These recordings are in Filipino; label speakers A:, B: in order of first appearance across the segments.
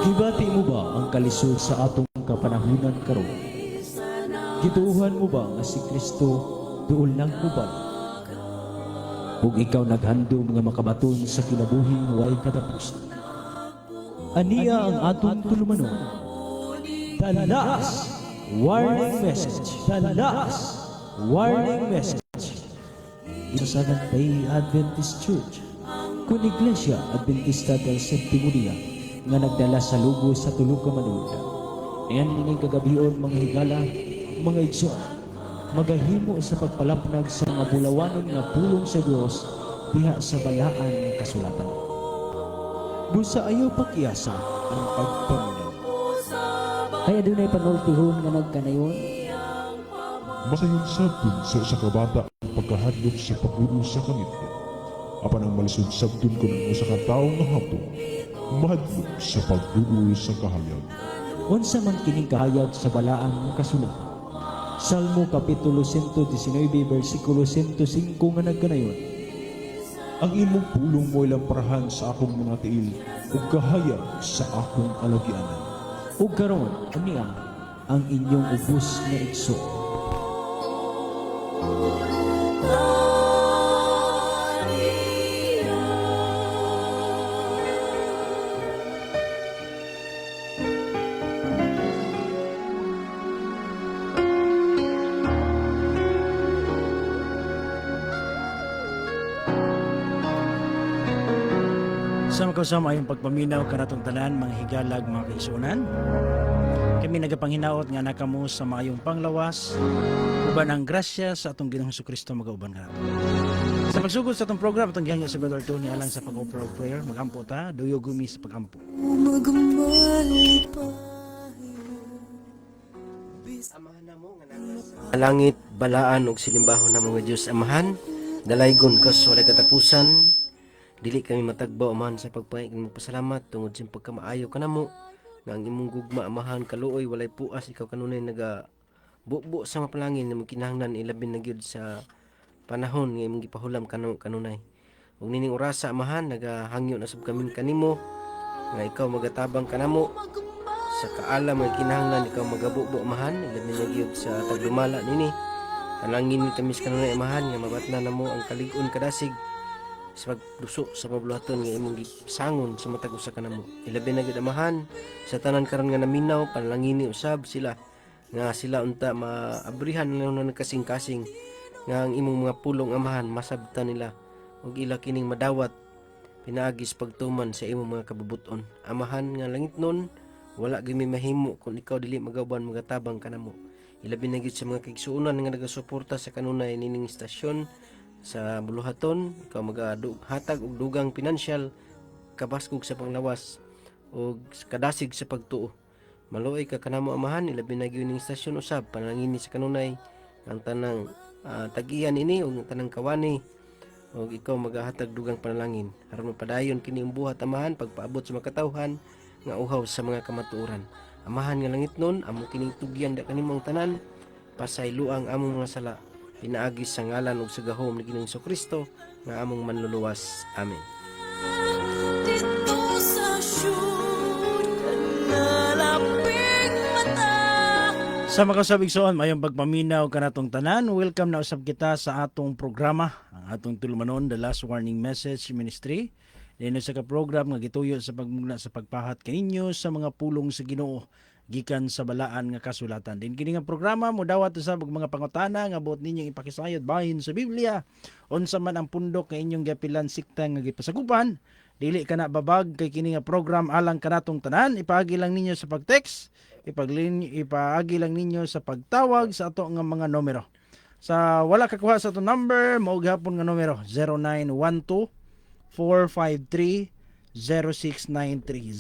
A: Gibati mo ba ang kalisod sa atong kapanahunan karon? Gituuhan mo ba nga si Kristo duol lang uban? Kung ikaw naghandom nga makabaton sa kinabuhing way katapos, aniya ang atong tulumanon. The last warning message. The last warning message. Ito sa Nagpay Adventist Church, kung Iglesia Adventista del Séptimo Día, nga nagdala sa lugo sa tulog ka manood. Ayan ining kagabion mga higala, mga igsoon, magahimo sa pagpalapnag sa mga bulawanon nga pulong sa Dios diha sa balaan ng kasulatan. Busa ayaw pakiasa ang pagpaminaw.
B: Kaya doon ay panultihon nga nagkanayon.
C: Makayon sabdun sa usa ka bata ang pagkahadlok sa paggulo sa kanitya. Apan ang malisod sabdun ko ng usa ka tawo nga hapon, mahadlok sa paggulo sa kahayag.
A: Unsa man kining kahayag sa balaan ng kasulatan. Salmo Kapitulo 119, versikulo 105 nga nagkanayon.
C: Ang imong pulong mo'y lamparahan sa akong mga tiil, ug kahayag sa akong alagyanan.
A: Ug karon aniya ang inyong ubos nga igsoon.
D: Sama ko sa mayong pagpaminaw kanatong tanan mga higalag mga kaisunan. Kami nagapanghinaot nga nakamo sa mayong panglawas uban ang grasya sa atong Ginoong Jesucristo magauban kanato. Sa pagsugod sa atong program atong gihangyo sa Brother Tony alang sa pag-offer of prayer, magampo ta, duyo gumi sa pagampo.
E: Langit, balaan ug silimbahon na mga Dios Amahan, dalaygon ka sa walay katapusan. Dili kami matagbaw Amahan sa pagpangit ng magpasalamat tungod sa pagkamaayo kanamo nga ang imong gugma Amahan kaluoy walay puas ikaw kanunay naga bubo sa mapalangin na kinahanglan ilabin na gyud sa panahon nga imong gipahulam kanunay. Ug nining orasa Amahan nagahangyo na sab kami kanimo nga ikaw magatabang kanamo sa kaalam nga kinahanglan ikaw magabubo Amahan ilabin na gyud sa tagdumala nini. Panalangin kami sa kanunay Amahan nga mabatna namo ang kalig-on kadasig sa pagduso sa pabuluhaton nga imong gisangon sa matag usa kanamo. Ilabi na gyud Amahan sa tanan karon nga naminaw panalangini usab sila nga sila unta maabrihan na nagkasing-kasing nga ang imong mga pulong Amahan masabtan nila ug ila kining madawat pinaagis pagtuman sa imong mga kabubuton. Amahan nga langit nun wala gyud may mahimo kung ikaw dili magauban magatabang kanamo. Ilabi na gyud sa mga kaigsuonan nga nagasuporta sa kanunay nining istasyon sa buluhaton, ikaw maghatag og dugang pinansyal kabaskog sa panglawas og kadasig sa pagtuo. Maluoy ka kanamo Amahan, ilabi na gyud ning istasyon usab panalangini sa kanunay ang tanang tag-iyan ini ug tanang kawani ug ikaw maghatag dugang panalangin aron mapadayon kini ang buhat Amahan pagpaabot sa makatawhan nga uhaw sa mga kamatuoran. Amahan nga langit nun amo kining tugyan da kanimong tanan pasayloang among mga sala pinaagis sa ngalan ug sa gahom ni Ginoong Jesucristo nga among manluluwas. Amen.
D: Sa mga kasabigsoon, mayong pagpaminaw kanatong tanan, welcome na usab kita sa atong programa, ang atong tulumanon, The Last Warning Message Ministry. Dino sa ka-program nga gituyo sa pagmugna sa pagpahat kaninyo sa mga pulong sa Ginoo gikan sa balaan nga kasulatan. Din kini nga programa mo dawat usab og mga pangutana nga buot ninyong ipakisayod bahin sa Biblia. Unsa man ang pundok nga inyong gapilan sikta nga gipasagupan, dili kana babag kay kini nga program alang kanatong tanan, ipaagi lang ninyo sa pag-text, ipaagi lang ninyo sa pagtawag sa ato nga mga numero. Sa wala kakuha sa ato number, mao gihapon nga numero 0912 453 0693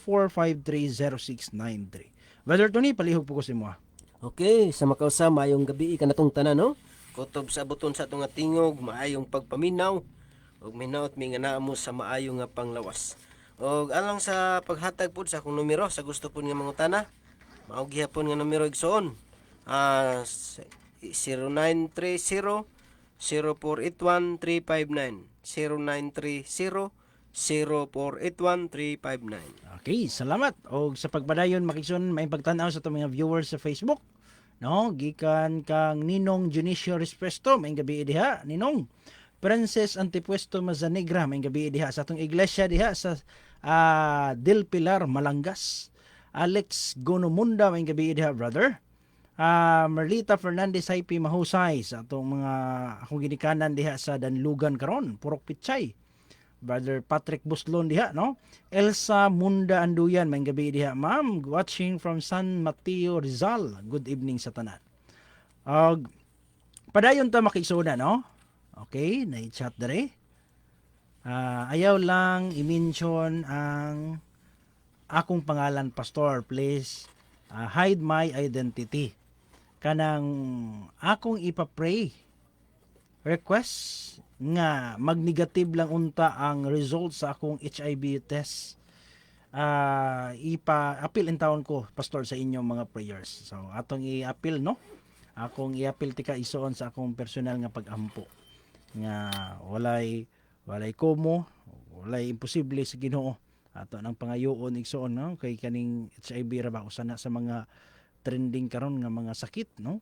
D: 0912-453-0693. Brother Tony, palihog po ko si mo.
E: Okay, sa makausa maayong gabi kanatong tanan no. Kutob sa buton sa atong nga tingog, maayong pagpaminaw ug minaot mi nga naamo sa maayo nga panglawas. Og alang sa paghatag pud sa akong numero sa gusto pud nga mangutana, mao gihapon nga numero igsoon. 0930 0481 359 0930 0481359.
D: Okay, salamat. O sa pagpadayon makigsuon may pagtan-aw sa itong mga viewers sa Facebook. No, gikan kang Ninong Junicio Respesto, may gabi diha, Ninong. Princess Antipuesto Mazanegra, may gabi diha sa atong iglesia diha sa Del Pilar, Malangas. Alex Gonomunda, may gabi diha, brother. Marlita Fernandez Haipi Mahusay sa atong mga akong ginikanan diha sa Danlugan karon, Purok Pichay. Brother Patrick Buslon diha, no? Elsa Munda Anduyan, may gabi diha, ma'am, watching from San Mateo Rizal. Good evening sa tanan. Padayon ta makisuna, no? Okay, na-chat dere. Ayaw lang i-mention ang akong pangalan, pastor. Please hide my identity. Kanang akong ipapray request nga mag-negative lang unta ang result sa akong HIV test. Ipa-appeal in taon ko, pastor, sa inyong mga prayers. So atong i-appeal, no? Akong i-appeal tika isuon sa akong personal nga pag-ampo. Nga walay komo, walay imposible sa Ginoo. Ato nang pangayoon igsuon, no? Kay kaning HIV ra ba usana sa mga trending karon nga mga sakit, no?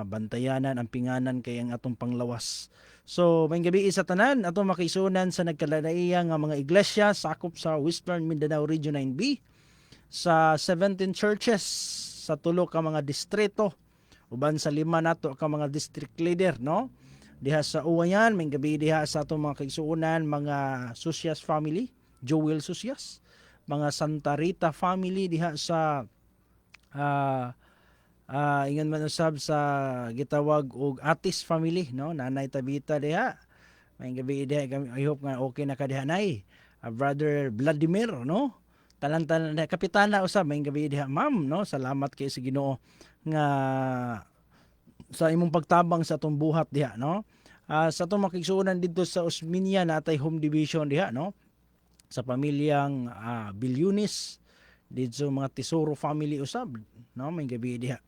D: Bantayanan ang pinganan kay ang atong panglawas. So, may gabi sa tanan, atong makisunan sa nagkalalaiya nga mga iglesia sakop sa Western Mindanao Region 9B sa 17 churches sa tulo ka mga distrito uban sa 5 nato ka mga district leader, no? Diha sa Uwayan, may gabi diha sa atong mga kaigsuonan, mga Susias family, Joel Susias, mga Santa Rita family diha sa ingon man usab sa gitawag og Atis family, no? Nanay Tabita diha. May gabi diha, I hope nga okay na ka diha nay. Brother Vladimir, no? Tanan-tanan kapitana usab may gabi diha, ma'am, no? Salamat kay sa Ginoo nga sa imong pagtabang sa atong buhat diha, no? Sa atong makigsuonan dito sa Osminia natay home division diha, no? Sa pamilyang Bilyunis dito mga Tesoro family usab, no? May gabi diha.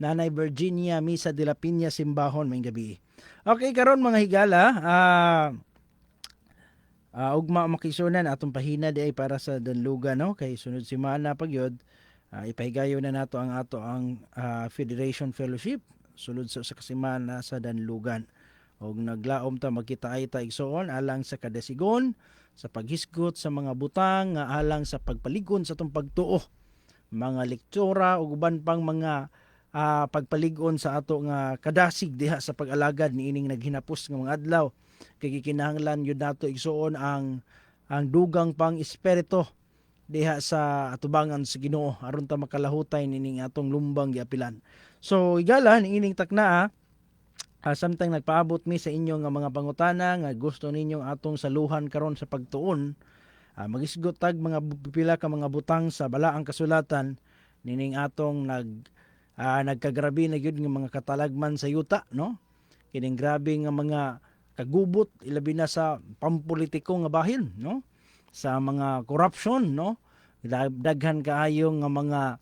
D: Nanay Virginia Misa de la Piña Simbahon, may gabi. Okay, karon mga higala, ugma makisunan atong pahina di ay para sa Danlugan, no? Kay sunod semana pagyod ipahigayon na nato ang Federation Fellowship sulod sa kasimana sa Danlugan. Og naglaom ta magkita ay ta igsoon alang sa kadasigon, sa paghisgot sa mga butang nga alang sa pagpaligon sa atong pagtuo, mga lektura ug uban pang mga pagpaligon sa ato nga kadasig diha sa pag-alagad niining naghinapos nga mga adlaw. Kay kinahanglan yun nato igsuon ang dugang pang espiritu diha sa atubangan sa Ginoo aron ta makalahutay nining atong lumbang giapilan. So igala niining takna samtang nagpaabot mi sa inyo nga mga pangutana nga gusto ninyong atong saluhan karon sa pagtuon, magisgot tag mga pipila ka mga butang sa balaang kasulatan nining atong nagkagrabe na gyud nga mga katalagman sa yuta, no? Kining grabe nga mga kagubot ilabi na sa pampolitiko nga bahin, no? Sa mga corruption, no? Daghan kaayo nga mga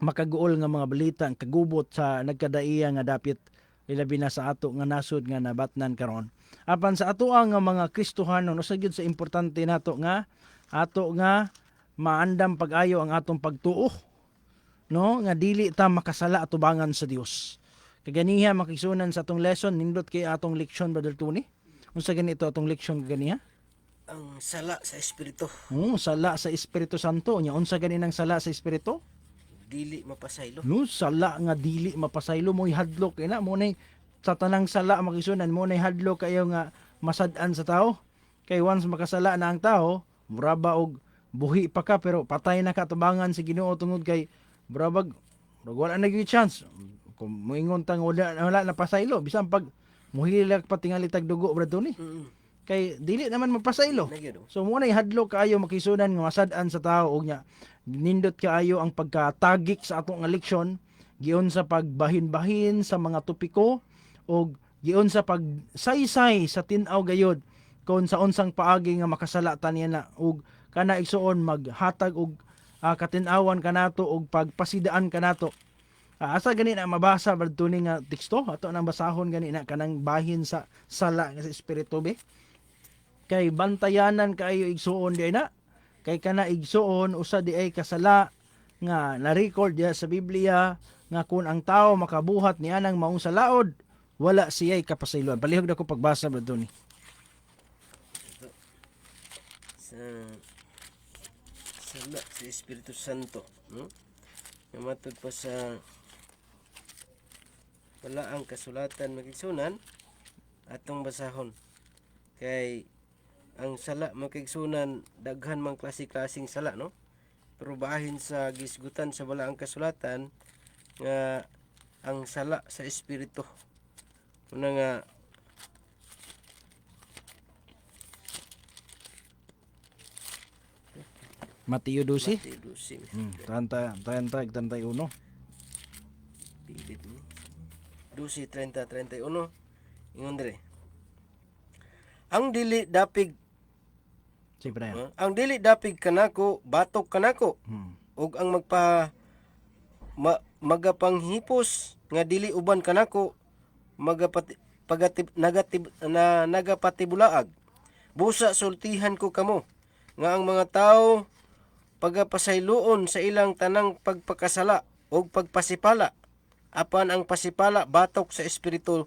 D: makaguol nga mga balita ang kagubot sa nagkadaiya nga dapit ilabi na sa ato nga nasud nga nabatnan karon. Apan sa ato nga mga Kristohanon, usa gyud sa importante nato nga ato nga maandam pag-ayo ang atong pagtuo, no? Nga dili ta makasala atubangan sa Dios. Kaganiha makisunan sa atong lesson nindot kay atong leksyon, Brother Tony. Unsa ganito atong leksyon kaganiha?
E: Ang sala sa espiritu,
D: Sala sa Espiritu Santo. Nya unsa gani nang sala sa Espiritu?
E: dili mapasaylo.
D: No, sala nga dili mapasaylo mo ihadlok ina mo nay sa tanang sala makisunan mo nay hadlok kayo nga masad-an sa tao. Kay once makasala na ang tao, muraba og buhi pa ka pero patay na ka tubangan sa Ginoo tungod kay murabag wala na gyud chance. Kung moingon tang wala na pasaylo bisan pag muhilag patingali tag dugo, Brad Tony. Kay dili naman mapasaylo. So mo nay hadlok kaayo makisunan nga masad-an sa tao og nya nindot kaayo ang pagkatagik sa atong leksyon giun sa pagbahin-bahin sa mga topiko og giun sa pagsaysay sa tin-aw gayod kung sa unsang paagi nga makasala ta niya na og kana igsuon maghatag og katin-awan kanato og pagpasidaan kanato. Asa gani na mabasa Brad Tony nga teksto ato nang basahon gani na kanang bahin sa sala nga sa espiritu be. kay bantayanan kaayo igsuon di ay na. Kay kana igsuon usa di ay kasala nga na-record diha sa Biblia nga kung ang tao makabuhat niya ng maong salaod, wala siya'y kapasayloan. Palihog na ko pagbasa ba ito ni.
E: Sa Espiritu Santo, no? Namatod pa sa wala ang kasulatan makigsunan atong basahon. Kay ang sala makigsunan daghan mang klase-klaseng sala, no? Pero bahin sa gisgutan sa wala ang kasulatan nga ang sala sa espiritu. Una nga
D: Mateo 12.
E: Tidusi.
D: 31.
E: Pilit mo. 12:30-31. Ingon dire. Ang dili dapig
D: Siyempre yan.
E: ang dili dapig kanako batok kanako ug ang magapanghipos nga dili uban kanako nagapatibulaag. Busa sultihan ko kamo nga ang mga tawo pagapasayloon sa ilang tanang pagpakasala o pagpasipala apan ang pasipala batok sa espiritu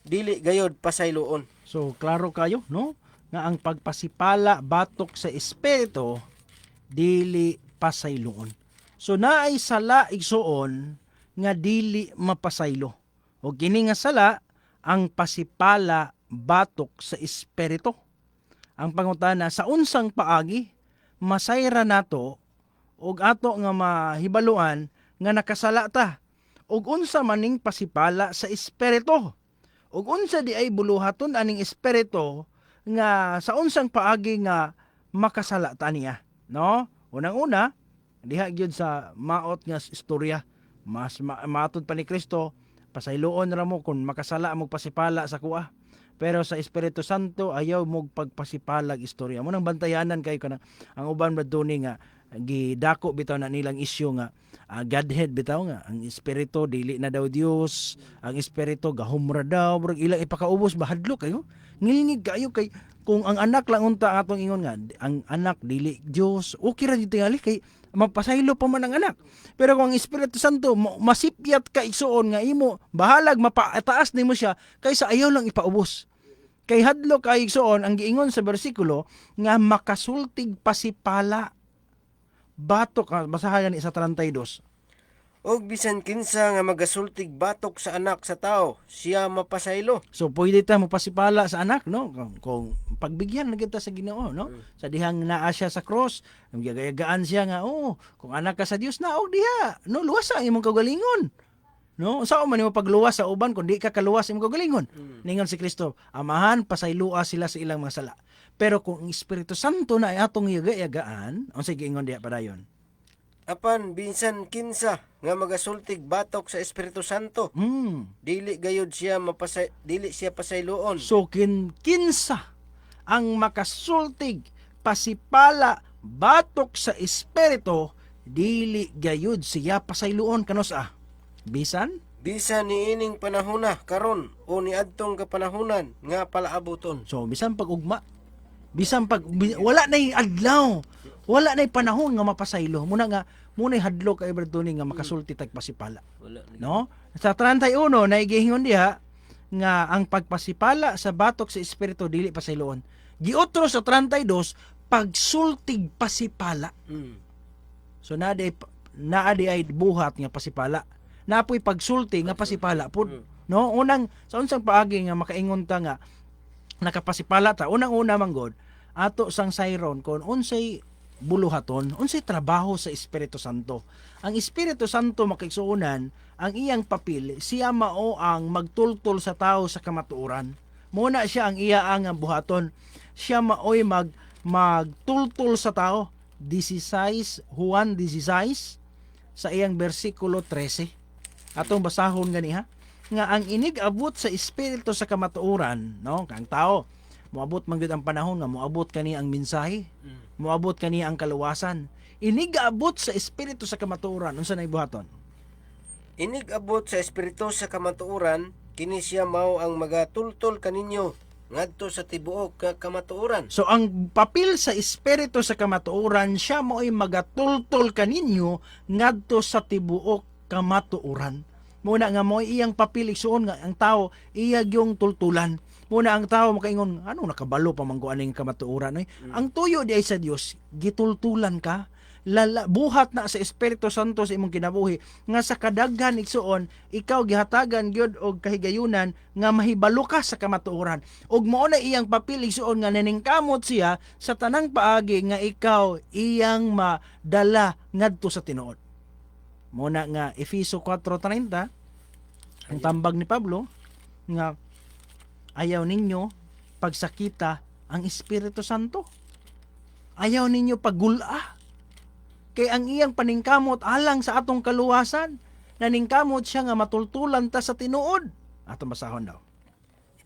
E: dili gayod pasayloon.
D: So, klaro kayo, no? Nga ang pagpasipala batok sa espiritu, dili pasayloon. So, naay sala igsuon nga dili mapasaylo. O kini nga sala, ang pasipala batok sa espiritu. Ang pangutana, sa unsang paagi, masayra nato, og ato nga mahibaluan, nga nakasala ta, og unsa maning pasipala sa espiritu. Ug unsa di ay buluhaton aning espiritu nga sa unsang paagi nga makasala ta niya, no? Unang-una, diha gyud sa maot nga istorya, mas maatod pa ni Kristo, pasayloon ra mo kung makasala mo pasipala sa kuha. Pero sa Espiritu Santo ayaw mo pagpasipalag istorya. Mo nang bantayanan kayo kana ang uban maduni nga gidako bitaw na nilang isyu nga Godhead bitaw nga ang espiritu dili na daw Dios, ang espiritu gahumra daw, murag ilang ipakaubos bahadlo kayo. Ngilingig kayo kay kung ang anak lang unta ang atong ingon nga ang anak dili Dios, okay ra jud tingali kay mapasaylo pa man ang anak. Pero kung ang Espiritu Santo masipyat ka igsuon nga imo bahalag mapataas nimo siya kaysa ayaw lang ipaubos. Kay hadlo ka igsuon ang giingon sa bersikulo nga makasultig pasipala batok, basahan ni sa 32.
E: Og bisan kinsa nga magasultig batok sa anak sa tao, siya mapasaylo.
D: So pwede ta mo pasipala sa anak, no? Kung pagbigyan na kita sa Ginoo, no? Sa dihang naa siya sa cross, gagayagaan siya nga, kung anak ka sa Dios na og diha, no, luwas ang imong kaugalingon. No, sao man mo pagluwas sa uban kun di ka kaluwas imong kaugalingon. Ningon si Kristo, amahan pasaylua sila sa ilang mga sala. Pero kung ang Espiritu Santo na ay atong yaga-yagaan, unsay giingon diha padayon?
E: Apan bisan kinsa nga magasultig batok sa Espiritu Santo, dili gayud siya dili siya pasayloon.
D: So kinsa ang makasultig pasipala batok sa espiritu dili gayud siya pasayloon kanos bisan
E: Niining panahona karon o niadtong kapanahunan nga palaabuton.
D: so bisan pag ugma wala nay adlaw, wala nay panahon nga mapasaylo muna hadlok kay Bertoni nga makasulti tag pasipala, no? Sa 31 naigihingon diha nga ang pagpasipala sa batok sa espiritu dili pasayloon. Giotro sa 32 pagsultig pasipala. So naadi ay buhat nga pasipala. Napoy pagsulti nga pasipala pud, no? Unang sa unsang paagi nga makaingon ta nga nakapasipala ta, unang-una man god ato sang sayron kon unsay buluhaton, unsay trabaho sa Espiritu Santo. Ang Espiritu Santo makigsuonan ang iyang papel, siya mao ang magtultol sa tao sa kamatuoran. Muna siya ang iya ang buhaton. Siya maoy magtultol sa tao. 16 Juan 16 sa iyang bersikulo 13. Atong basahon ganiha nga ang inig-abot sa espiritu sa kamatuoran, no? Kang tao moabot man gyud ang panahon nga moabot kani ang mensahe, moabot kani ang kaluwasan. Inig-abot sa espiritu sa kamatuoran, unsa nay buhaton?
E: Inig-abot sa espiritu sa kamatuoran, kini siya mao ang magatultol kaninyo ngadto sa tibuok nga kamatuoran.
D: So ang papel sa espiritu sa kamatuoran, siya mo'y magatultol kaninyo ngadto sa tibuok kamatuoran. Muna nga mo iyang papel igsuon nga ang tao iyag yung tultulan. Muna ang tao makaingon, ano nakabalo pa manggo aning kamatuoran eh. Ang tuyo di ay sa Dios, gitultulan ka. Buhat na sa Espiritu Santo sa imong kinabuhi nga sa kadaghan igsuon ikaw gihatagan gyud og kahigayunan nga mahibalo ka sa kamatuoran ug mao na iyang papel igsuon nga naningkamot siya sa tanang paagi nga ikaw iyang madala ngadto sa tinuod. Muna nga Efeso 4:30 ang tambag ni Pablo nga ayaw ninyo pagsakita ang Espiritu Santo. Ayaw ninyo paggula. Kay ang iyang paningkamot alang sa atong kaluwasan. Naningkamot siya nga matultulan ta sa tinuod. Atong basahon daw.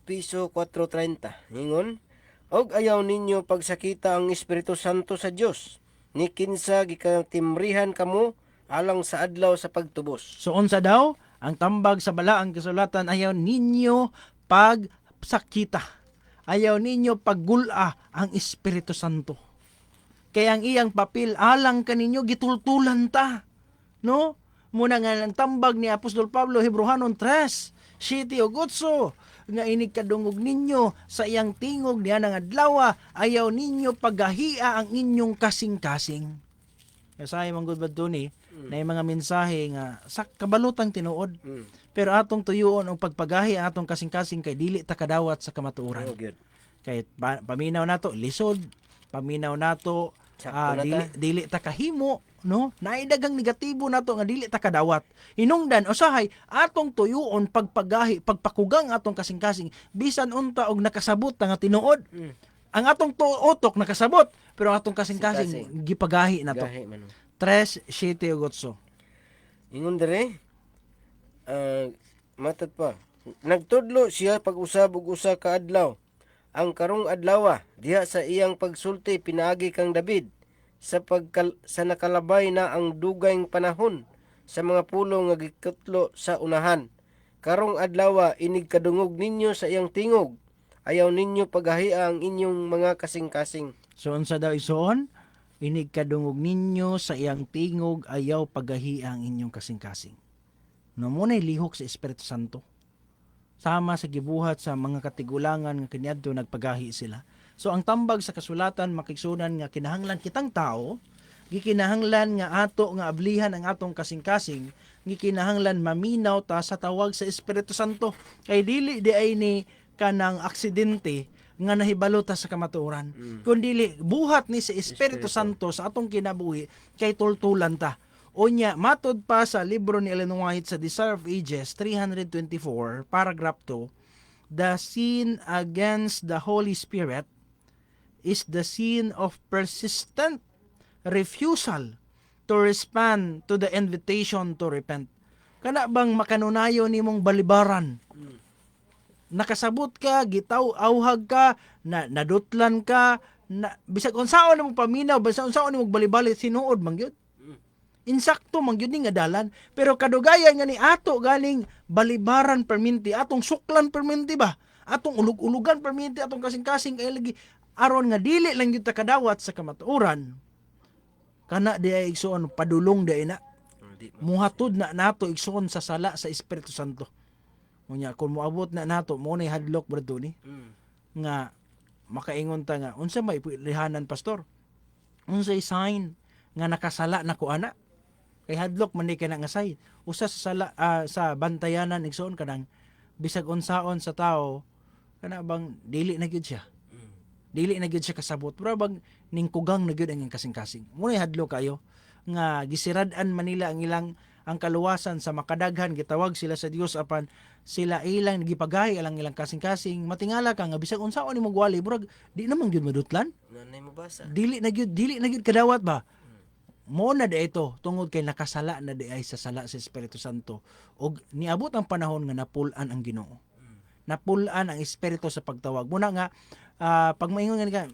E: Piso 4:30. Ingon, og ayaw ninyo pagsakita ang Espiritu Santo sa Dios. Ni kinsa gikatimrihan kamo alang sa adlaw sa pagtubos.
D: So unsa daw? Ang tambag sa balaang kasulatan, ayaw ninyo pagsakita. Ayaw ninyo paggula ang Espiritu Santo. Kaya ang iyang papel alang kaninyo gitultulan ta. No? Muna nga ang tambag ni Apostol Pablo Hebrehanon 3:7 o 8 nga inikadungog ninyo sa iyang tingog niya ng adlaw, ayaw ninyo paghahia ang inyong kasing-kasing. Kasay mong good ni na yung mga mensahe nga sa kabalutang tinuod. Pero atong tuyuon ang pagpagahi ang atong kasing-kasing kay dili ta kadawat sa kamatuoran.
E: Oh, good.
D: Kay paminaw nato lisod, paminaw nato
E: Sakto na ta.
D: dili ta kahimo, no? Naidagang negatibo nato nga dili ta kadawat. Hinungdan usahay atong tuyuon pagpagahi, pagpakugang atong kasing-kasing bisan unta og nakasabot ta nga tinuod. Ang atong utok nakasabot, pero ang atong kasing-kasing gipagahi nato.
E: Gahi man.
D: 3:7 o 8.
E: Ingon dire, matad pa. Nagtudlo siya pag-usab og usa ka adlaw. Ang karong adlaw diha sa iyang pagsulti pinaagi kang David sa sa nakalabay na ang dugayng panahon sa mga pulo nga gikutlo sa unahan. Karong adlaw inig kadungog ninyo sa iyang tingog. Ayaw ninyo paghahia ang inyong mga kasing-kasing.
D: So unsa daw isuon? Inig kadungog ninyo sa iyang tingog, ayaw paghahia ang inyong kasing-kasing. No mo na lihok sa Espiritu Santo. Sama sa gibuhat sa mga katigulangan nga kaniadto nagpagahi sila. So ang tambag sa kasulatan makigsunan nga kinahanglan kitang tao, gikinahanglan nga ato nga ablihan ang atong kasing-kasing, gikinahanglan maminaw ta sa tawag sa Espiritu Santo. Kay dili di ay ni kanang aksidente nga nahibalo ta sa kamatuoran. Kundi buhat ni sa Espiritu Santo sa atong kinabuhi kay tultulan ta. Unya, matod pa sa libro ni Ellen White sa Desire of Ages 324, paragraph 2, the sin against the Holy Spirit is the sin of persistent refusal to respond to the invitation to repent. Kana bang makanunayo nimong balibaran? Nakasabot ka, gitaw-awhag ka, nadutlan ka, bisag unsaon nimong paminaw, bisag unsaon nimong balibali, sinuod man gyud. Insakto man gyud ni nga dalan, pero kadugayan nga ni ato galing balibaran perminti, atong suklan perminti ba? Atong ulug-ulugan perminti, atong kasing-kasing kay lagi aron nga dili lang gyud ta kadawat sa kamatuoran. Kana di ay igsoon padulong di na. Muhatod na nato igsoon sa sala sa Espiritu Santo. Unya kung moabot na nato mo na hadlok bro ni nga makaingon ta nga unsa may lihanan pastor? Unsay sign nga nakasala na ko ana? Kay hadlok man di kana nga sign. Usa sa sala sa bantayanan igsoon kanang bisag unsaon sa tao kana bang dili na gyud siya. Dili na gyud siya kasabot. Pero bang ningkugang na gyud ang kasing-kasing. Muna hadlok kayo nga gisirad-an Manila ang ilang ang kaluwasan sa makadaghan gitawag sila sa Dios apan sila ilang gipagahi alang ilang kasing-kasing matingala ka nga bisag unsaon nimo gwali burag di naman gyud madutlan.
E: Nanay mo basa.
D: Dili na gyud kadawat ba? Mo na ito tungod kay nakasala na di ay sa sala sa Espiritu Santo og niabot ang panahon nga napulan ang Ginoo. Napulan ang Espiritu sa pagtawag. Muna nga pag maingon nga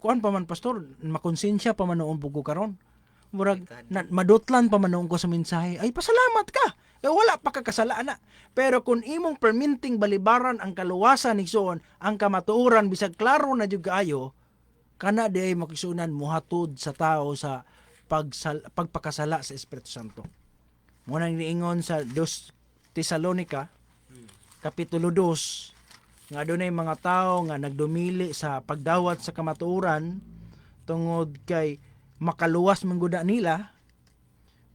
D: kuan pa man pastor, makonsensya pa man noon pugo karon. Murag madutlan pa man noon ko sa mensahe. Ay pasalamat ka. wala pa kakasala na. Pero kung imong perminting balibaran ang kaluwasan igsoon, ang kamatuoran bisag klaro na jud kaayo, kana di ay makisunan muhatod sa tao sa pagpakasala sa Espiritu Santo. Muna niingon sa 2 Tesalonica Kapitulo 2 nga dunay mga tao nga nagdumili sa pagdawat sa kamatuoran tungod kay makaluwas man gud nila.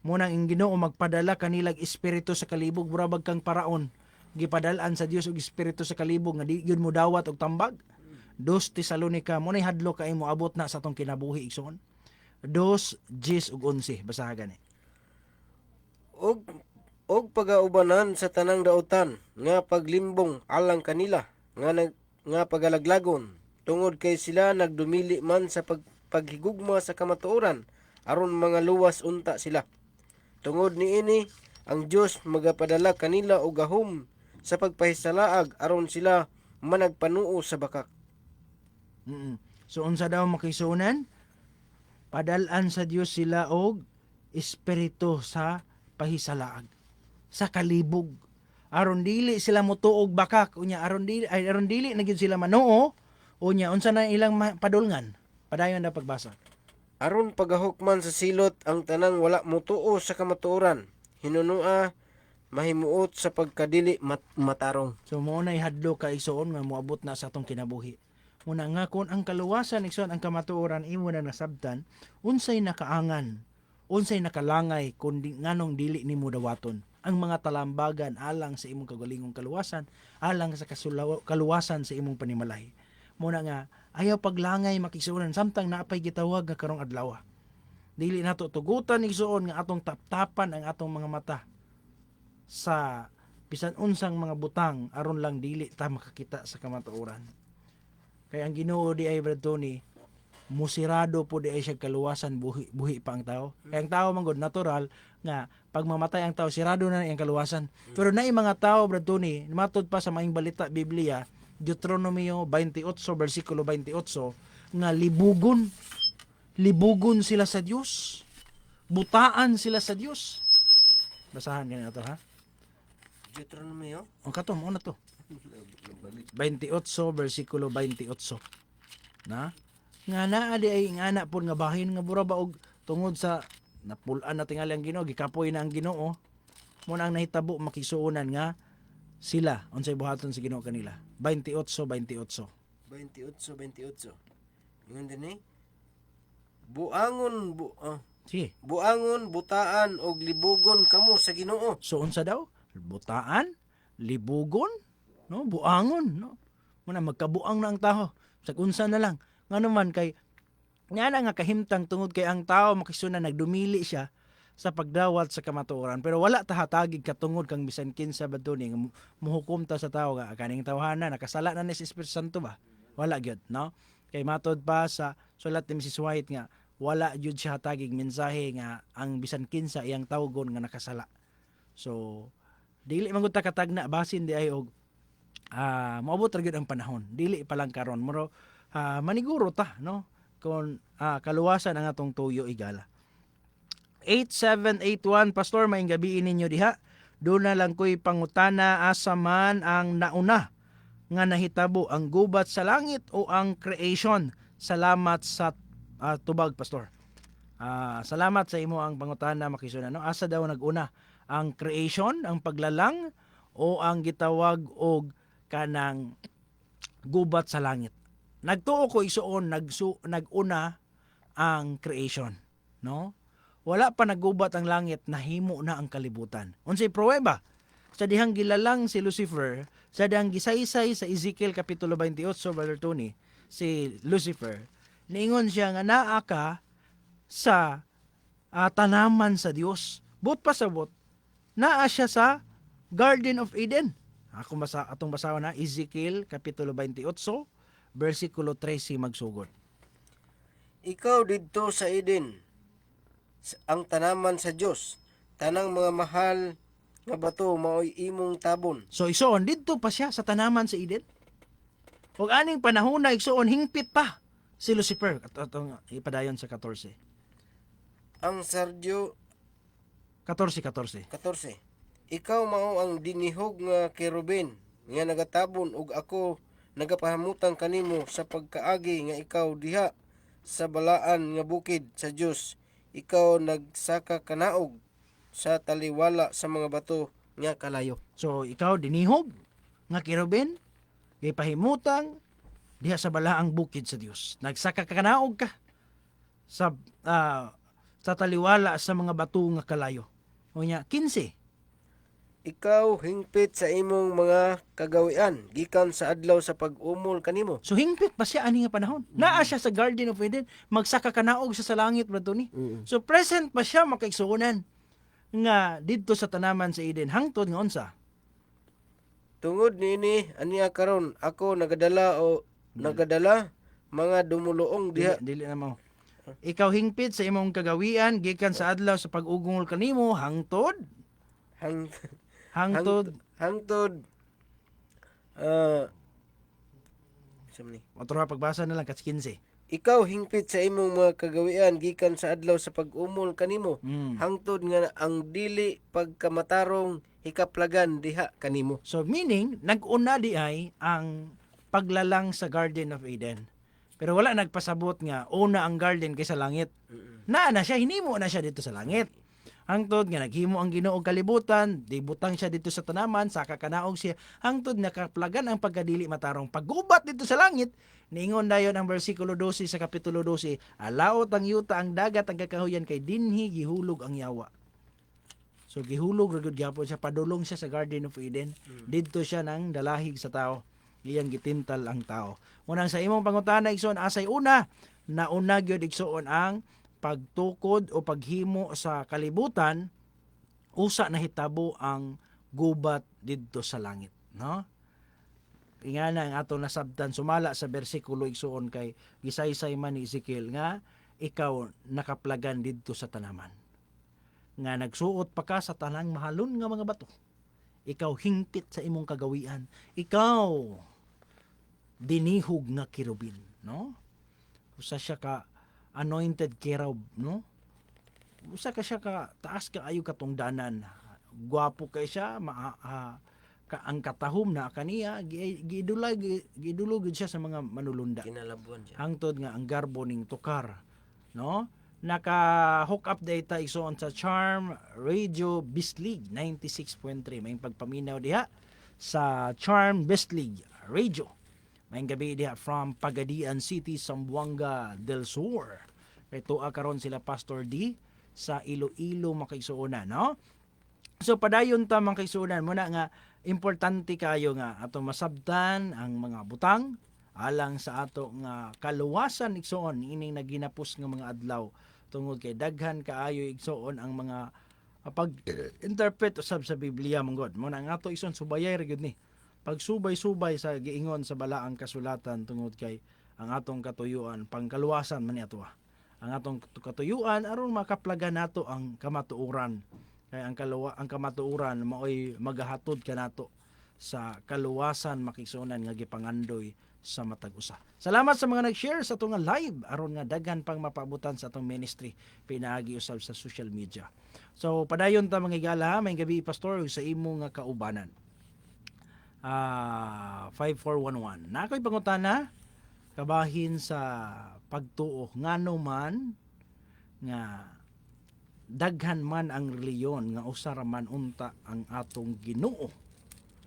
D: Munang ang Ginoo magpadala kanilang espiritu sa kalibog burabag kang paraon. Gipadalaan sa Dios og espiritu sa kalibog nga di gyud mo dawat og tambag. 2 Tesalonica mo nay hadlo kay mo abot na sa atong kinabuhi igsoon. 2:10 ug 11 basaha gani.
E: Og pagaubanan sa tanang dautan nga paglimbong alang kanila nga pagalaglagon tungod kay sila nagdumili man sa paghigugma sa kamatuoran aron mga luwas unta sila. Tungod niini ang Dios magapadala kanila og gahom sa pagpahisalaag aron sila managpanuo sa bakak.
D: So unsa daw makisunan? Padalan sa Dios sila og espiritu sa pahisalaag, sa kalibog. Aron dili sila motuog bakak unya aron dili na gyud sila manuo unya unsa na ilang padulngan. Padayon na pagbasa.
E: Aron pagahukman sa silot ang tanang wala motuo sa kamatuoran, hinunua mahimuot sa pagkadili matarong.
D: So mo na ihadlo ka igsoon nga moabot na sa atong kinabuhi. Muna nga kung ang kaluwasan igsoon ang kamatuoran imo na nasabtan, unsay nakaangan, unsay nakalangay kundi nganong dili nimo dawaton. Ang mga talambagan alang sa imong kagalingong kaluwasan, alang sa kaluwasan sa imong panimalay. Muna nga ayaw paglangay makisunan samtang naapay gitawag nga karong adlaw. Dili nato tugutan igsoon nga atong taptapan ang atong mga mata sa bisan unsang mga butang aron lang dili ta makakita sa kamatuoran. Kaya ang Ginoo di ay Brad Tony, musirado po di ay siya kaluwasan buhi pa ang tao. Kaya ang tao manggod natural nga pag mamatay ang tao sirado na ang kaluwasan. Pero naay mga tao Brad Tony, matod pa sa maing balita Biblia, Deuteronomio 28 versikulo 28 nga libugon sila sa Dios. Butaan sila sa Dios. Basahan niyo na to ha.
E: Deuteronomio
D: O kato mo na to. 28 versikulo 28. Na? Nga naa di ay ingana pud nga bahin nga bura ba og tungod sa napulan na tingali ang Ginoo, gikapoy na ang Ginoo. Mo na ang nahitabo makisuonan nga sila unsay buhaton sa Ginoo kanila. 28.
E: Ingon din eh. Buangon
D: Sige.
E: buangon butaan og libugon kamo sa Ginoo.
D: So unsa daw? Butaan, libugon, no? Buangon, no? Muna magkabuang na ang tao. Sa unsa na lang. Nga naman kay nga na nga kahimtang tungod kay ang tao makisunan nagdumili siya sa pagdawat sa kamatuoran pero wala ta hatagig katungod kang bisan kinsa badto ni muhukom ta sa tao nga kaning tawhana nakasala na ni si Espiritu Santo ba? Wala gyud, no? Kay matod pa sa sulat ni Mrs. White nga wala gyud siya hatagig mensahe nga ang bisan kinsa iyang tawgon nga nakasala. So dili man gud ta katagna basin di ay og maabot ra gyud ang panahon. Dili pa lang karon muro maniguro ta, no? Kung kaluwasan ang atong tuyo igala. 8781 Pastor, maayong gabi ninyo diha. Doon na lang ko'y pangutana asa man ang nauna nga nahitabo ang gubat sa langit o ang creation. Salamat sa tubag Pastor. Salamat sa imo ang pangutana makisuna, no? Asa daw naguna ang creation, ang paglalang o ang gitawag og kanang gubat sa langit. Nagtuo ko isuon naguna ang creation, no? Wala pa nagubat ang langit, nahimo na ang kalibutan. Unsay pruweba? Sa dihang gilalang si Lucifer, sa dihang gisaysay sa Ezekiel kapitulo 28 verse 2 si Lucifer, niingon siya nga naa ka sa tanaman sa Dios. But pasabot, naa siya sa Garden of Eden. Atong basawan na Ezekiel kapitulo 28 versikulo 13 magsugod.
E: Ikaw didto sa Eden, ang tanaman sa Dios, tanang mga mahal nga bato maoy imong tabon.
D: So isoon didto pa siya sa tanaman sa Eden. Ug aning panahon na igsoon hingpit pa si Lucifer atong ipadayon sa 14.
E: Ang Sardio
D: 14.
E: 14. ikaw mao ang dinihog nga kerubin nga nagatabon ug ako nagapahamutan kanimo sa pagkaagi nga ikaw diha sa balaan nga bukid sa Dios. Ikaw nagsaka kanaog sa taliwala sa mga bato nga kalayo.
D: So ikaw dinihog nga kirubin, gipahimutang diha sa balaang bukid sa Dios. Nagsaka ka kanaog ka sa sa taliwala sa mga bato nga kalayo. O nya 15.
E: Ikaw hingpit sa imong mga kagawian gikan sa adlaw sa pag-umol kanimo.
D: So hingpit pa siya ani nga panahon. Naa siya sa Garden of Eden, magsaka kanaog siya sa langit bro ni. So present pa siya makaigsuonan nga didto sa tanaman sa Eden hangtod nga unsa?
E: Tungod niini aniya karon ako nagadala mga dumuluong diha.
D: Dili na mo. Ikaw hingpit sa imong kagawian gikan sa adlaw sa pag-ugol kanimo hangtod
E: Hang,
D: hangtod
E: hangtod Saan ni?
D: Otro pagbasa na lang kat 15.
E: Ikaw hingpit sa imong mga kagawian gikan sa adlaw sa pag-umol kanimo. Hangtod nga ang dili pagkamatarong hikaplagan diha kanimo.
D: So meaning nag-una di ay ang paglalang sa Garden of Eden. Pero wala nagpasabot nga una ang garden kaysa langit. Naa na siya, hinimo na siya dito sa langit. Hangtod nga naghimo ang Ginoo og kalibutan, di butang siya dito sa tanaman, saka kanaog siya. Hangtod nakaplagan ang pagkadili matarong paggubat dito sa langit. Niingon dayon ang bersikulo 12 sa kapitulo 12, alaot ang yuta ang dagat ang kakahuyan kay dinhi gihulog ang yawa. So gihulog ra gud gyapon siya, padulong siya sa Garden of Eden. Didto siya nang dalahig sa tao. Iyang gitintal ang tao. Unang sa imong pangutana igsoon asay una, nauna gyud igsoon ang pagtukod o paghimo sa kalibutan, usa na hitabo ang gubat didto sa langit, no? Ingana ang ato nasabtan sumala sa bersikulo igsoon kay gisaysay man ni Ezekiel nga ikaw nakaplagan didto sa tanaman. Nga nagsuot pa ka sa tanang mahalon nga mga bato. Ikaw hingpit sa imong kagawian. Ikaw dinihog nga kirubin, no? Usa siya ka anointed cherub, no? Usa ka siya ka taas ka ayo katong danan. Gwapo kay siya, ang katahom na kaniya gidulog siya sa mga manulunda.
E: Kinalabuan siya.
D: Hangtod nga ang garbo ning tukar, no? Naka-hook up data igsoon sa Charm Radio Best League 96.3. May pagpaminaw diha sa Charm Best League Radio. May gabi diha from Pagadian City, Zamboanga del Sur. Kay tuwa karon sila Pastor D sa Iloilo makaigsuonan, no? So padayon ta man kaigsuonan muna nga importante kayo nga ato masabtan ang mga butang alang sa ato nga kaluwasan igsoon ining naginapos nga mga adlaw tungod kay daghan kaayo igsoon ang mga pag-interpret usab sa Biblia manggod. Muna nga ato ison subayay ra gyud ni. Pagsubay-subay sa giingon sa balaang kasulatan tungod kay ang atong katuyuan pangkaluwasan man ni ato. Ang atong katuyuan aron makaplagan nato ang kamatuoran. Kay ang kamatuoran maoy magahatod kanato sa kaluwasan makigsuonan nga gipangandoy sa matag usa. Salamat sa mga nag-share sa atong live aron nga daghan pang mapabutan sa atong ministry pinaagi usab sa social media. So padayon ta mga igala, may gabi pastor sa imo nga kaubanan. 5411. Na ako'y pangutana kabahin sa pagtuo ngano man nga daghan man ang reliyon nga usa ra man unta ang atong Ginoo.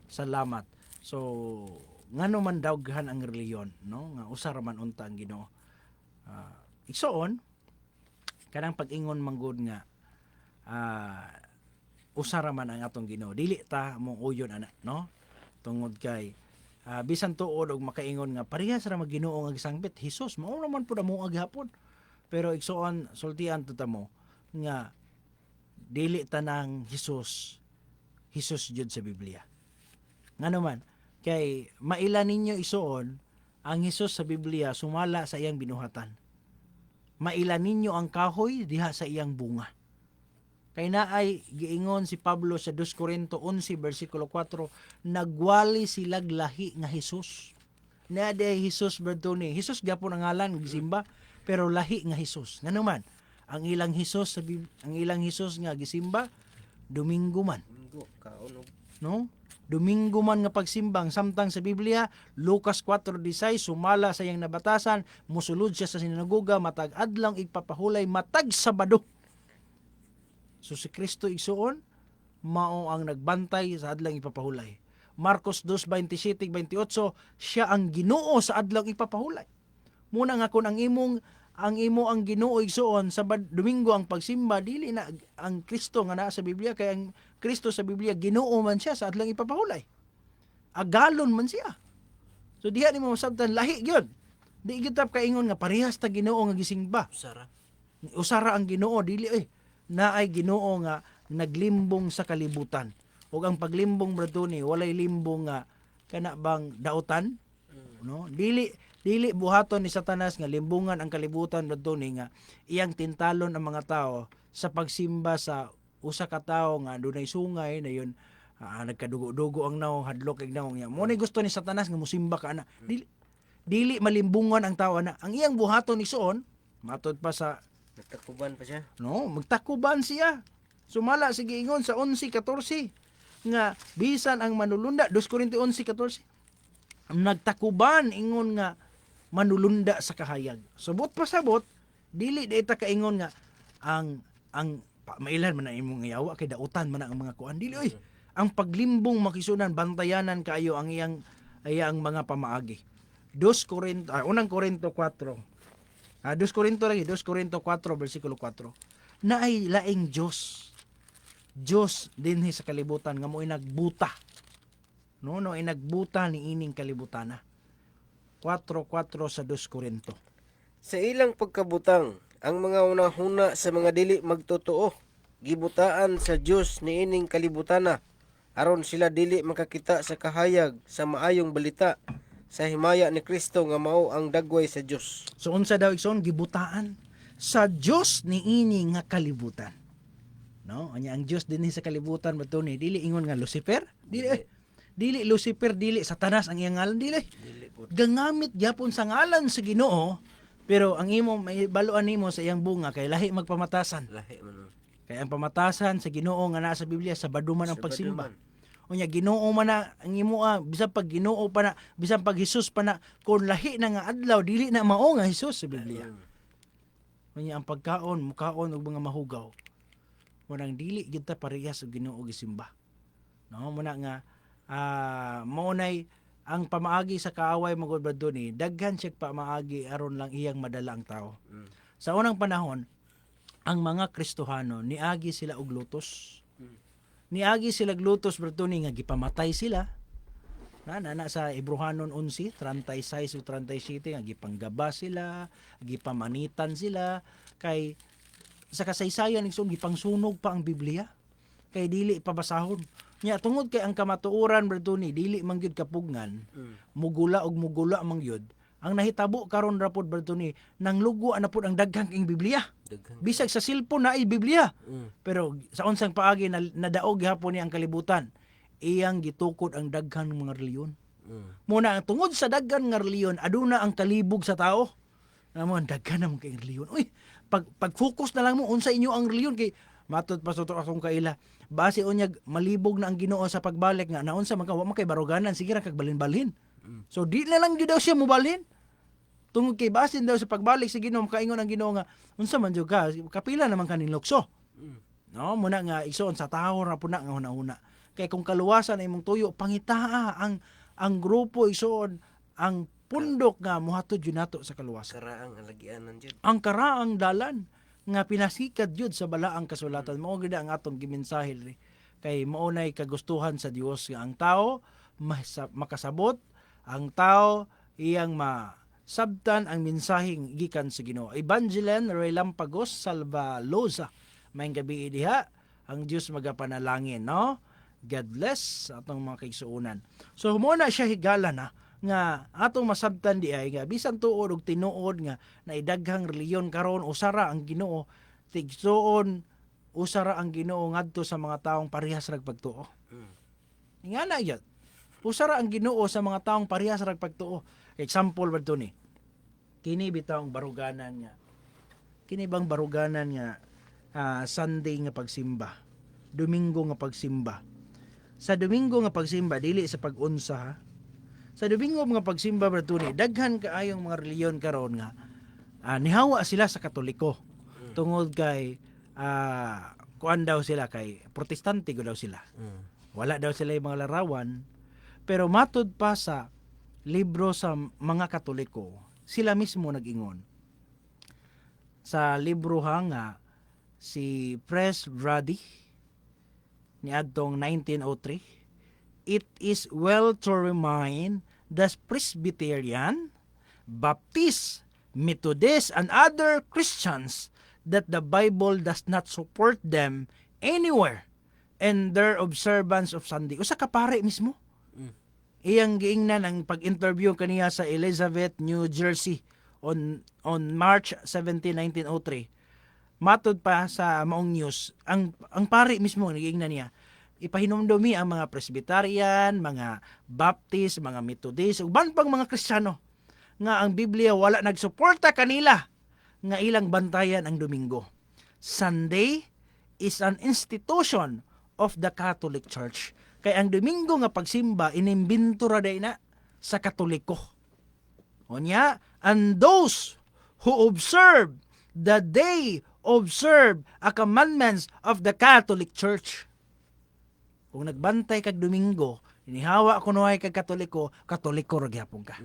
D: Salamat. So ngano man daghan ang reliyon, no? Nga usa ra man unta ang Ginoo. Igsoon kanang pag-ingon manggod nga usa ra man ang atong Ginoo. Dili ta mong uyon ana, no? Tungod kay bisan tuod og makaingon nga parehas ra magginoo nga gisangbit Hesus mao naman pud amo gihapon. Pero igsoon sultian ta mo nga dili tanang Hesus jud sa Biblia. Ngano man kay maila ninyo isuon ang Hesus sa Biblia sumala sa iyang binuhatan. Maila ninyo ang kahoy diha sa iyang bunga. Kay naay giingon si Pablo sa 2 Corinto 11 bersikulo 4, nagwali silag lahi nga Hesus. Naade Hesus bertuni. Hesus gyapon ang ngalan gisimba pero lahi nga Hesus. Ngano man ang ilang Hesus nga gisimba Domingo man.
E: Domingo, kaon og
D: no? Domingo man nga pagsimbang samtang sa Biblia Lucas 4:16 sumala sa iyang nabatasan musulod siya sa sinagoga matag adlong igpapahulay matag Sabado. So si Kristo igsuon mao ang nagbantay sa adlong ipapahulay. Marcos 2:27-28 siya ang Ginoo sa adlong ipapahulay. Muna nga kun ang imo ang Ginoo igsuon sa Domingo ang pagsimba dili na ang Kristo nga naa sa Biblia kay ang Kristo sa Biblia Ginoo man siya sa adlang ipapahulay. Agalon man siya. So diha nimo masabtan lahi gyud. Di gyud tap kaingon nga parehas ta Ginoo nga gisingba.
E: Sara.
D: Usara ang Ginoo dili naay Ginoo nga naglimbong sa kalibutan. Ug ang paglimbong bradto ni walay limbong nga kana bang dautan, no? Dili buhaton ni Satanas nga limbungan ang kalibutan bradto ni nga iyang tintalon ang mga tao sa pagsimba sa usa ka tawo nga dunay sungay na yun nagkadugo-dugo ang naong hadlok ig naong niya. Mo ni gusto ni Satanas nga musimba ka ana. Dili malimbungan ang tawo na. Ang iyang buhaton ni Soon matod pa sa
E: Nagtakuban pa siya.
D: no, magtakuban siya. Sumala sige ingon sa 11:14 nga bisan ang manulunda 2 Korinto 11:14 nagtakuban ingon nga manulunda sa kahayag. Subot pa sabot dili dita kaingon nga ang mailan man na imong yawa kay dautan man ang mga kuan dili oy. Ang paglimbong makisunan bantayanan kaayo ang iyang mga pamaagi. 2 Korinto 1 Korinto 4. 2 Korinto 4 bersikulo 4. Naay laing Dios dinhi sa kalibutan nga mo'y nagbuta. No inagbuta ni ining kalibutana. 4:4 sa 2 Korinto.
E: Sa ilang pagkabutang, ang mga unahuna sa mga dili magtotoo, gibutaan sa Dios ni ining kalibutana, aron sila dili makakita sa kahayag sa maayong balita sa himaya ni Kristo nga mao ang dagway sa Dios.
D: So unsa daw igsoon gibutaan sa Dios ni ini nga kalibutan. No, anya ang Dios dinhi sa kalibutan bato ni dili ingon nga Lucifer, dili Lucifer, dili Satanas ang iyang ngalan, dili. Gangamit gyapon sa ngalan sa Ginoo, pero ang imo may baluan nimo sa iyang bunga kay lahi magpamatasan.
E: Lahi man.
D: Kay ang pamatasan sa Ginoo nga naa sa Biblia sa baduman ang
E: Sa
D: pagsimba.
E: baduman.
D: Unya Ginoo man na ang imo bisan pag Ginoo pa na, bisan pag Hesus pa na kun lahi na nga adlaw dili na mao nga Hesus sa Biblia. Unya ang pagkaon, mukaon og mga mahugaw. Munang dili gid ta parehas og Ginoo gisimba. No, muna nga maunay ang pamaagi sa kaaway magod bradto ni daghan siya pamaagi aron lang iyang madala ang tao. Sa unang panahon, ang mga Kristohano niagi sila og lutos. Niagi sila glutos bradto ni nga gipamatay sila. Na sa Hebrehanon 11:36 ug 37 nga gipanggaba sila, gipamanitan sila kay sa kasaysayan igsoon gipangsunog pa ang Biblia kay dili pabasahon. Nya tungod kay ang kamatuoran bradto ni dili man gyud kapugnan, mugula man gyud. Ang nahitabo karon ra pod bradto ni nanglugo na pod ang daghang ing Biblia. Bisag sa cellphone na ay Biblia. Pero sa unsang paagi nadaog gihapon ni ang kalibutan. Iyang gitukod ang daghang mga reliyon. Muna tungod sa daghang nga reliyon aduna ang kalibog sa tao. Namon daghan na mga reliyon. Uy, pag-focus na lang mo unsa inyo ang reliyon kay matud pa sa akong kaila. Base unyag malibog na ang Ginoo sa pagbalik nga naunsa man ka wa man kay baruganan sige ra kag balhin-balhin. So di na lang gyud daw siya mobalhin. Tungod kay basin daw sa pagbalik sa Ginoo kaingon ang Ginoo nga unsa man jud ka kapila naman kaning lukso. No, muna nga igsoon sa tawo ra pud na nga una-una. Kay kung kaluwasan ay imong tuyo pangitaa ang grupo igsoon ang pundok nga mohatod yun nato sa kaluwasan.
E: Karaang alagianan jud.
D: Ang karaang dalan nga pinasikat jud sa balaang kasulatan mao gid ang atong gimensahe kay maunay kagustuhan sa Dios nga ang tao makasabot, ang tao iyang masabtan ang mensaheng gikan sa Ginoo. Evangeline Relampagos Salvalosa. Maayong gabi diha. Ang Dios magapanalangin, no? God bless sa atong mga kaigsuonan. So humona siya higala na nga atong masabtan di ay nga bisan tuod og tinuod nga naidaghang reliyon karon usara ang Ginoo tigsuon usara ang Ginoo ngadto sa mga taong parehas rag pagtuo. Ingana gyud. Usara ang Ginoo sa mga taong parehas rag pagtuo. Example badto ni. Kini bitawng baruganan nga. Kini bang baruganan nga Sunday nga pagsimba, Domingo nga pagsimba. Sa Domingo nga pagsimba dili sa pag-unsa ha. Sa Domingo nga pagsimba bratuni, daghan kaayong mga reliyon karon nga nihawa sila sa Katoliko. Tungod kay kuan daw sila kay protestante daw sila. Wala daw sila yung mga larawan. Pero matud pa sa libro sa mga Katoliko, sila mismo nag-ingon. Sa libro nga si Pres Ruddy ni adtong 1903, it is well to remind the Presbyterian, Baptist, Methodist, and other Christians that the Bible does not support them anywhere in their observance of Sunday. Usa ka pare mismo. Iyang giingnan ang pag-interview kaniya sa Elizabeth, New Jersey on March 17, 1903. Matod pa sa maong news, ang pare mismo nagingnan niya, ipahinumdumi ang mga Presbyterian, mga Baptist, mga Methodist, uban pang mga Kristiyano nga ang Biblia wala nagsuporta kanila nga ilang bantayan ang Domingo. Sunday is an institution of the Catholic Church. Kay ang Domingo nga pagsimba inimbento ra day na sa Katoliko. Onya, and those who observe the day observe a commandments of the Catholic Church. Kung nagbantay kag Domingo, inihawa kunuhay kag Katoliko, Katoliko ra gyapon ka.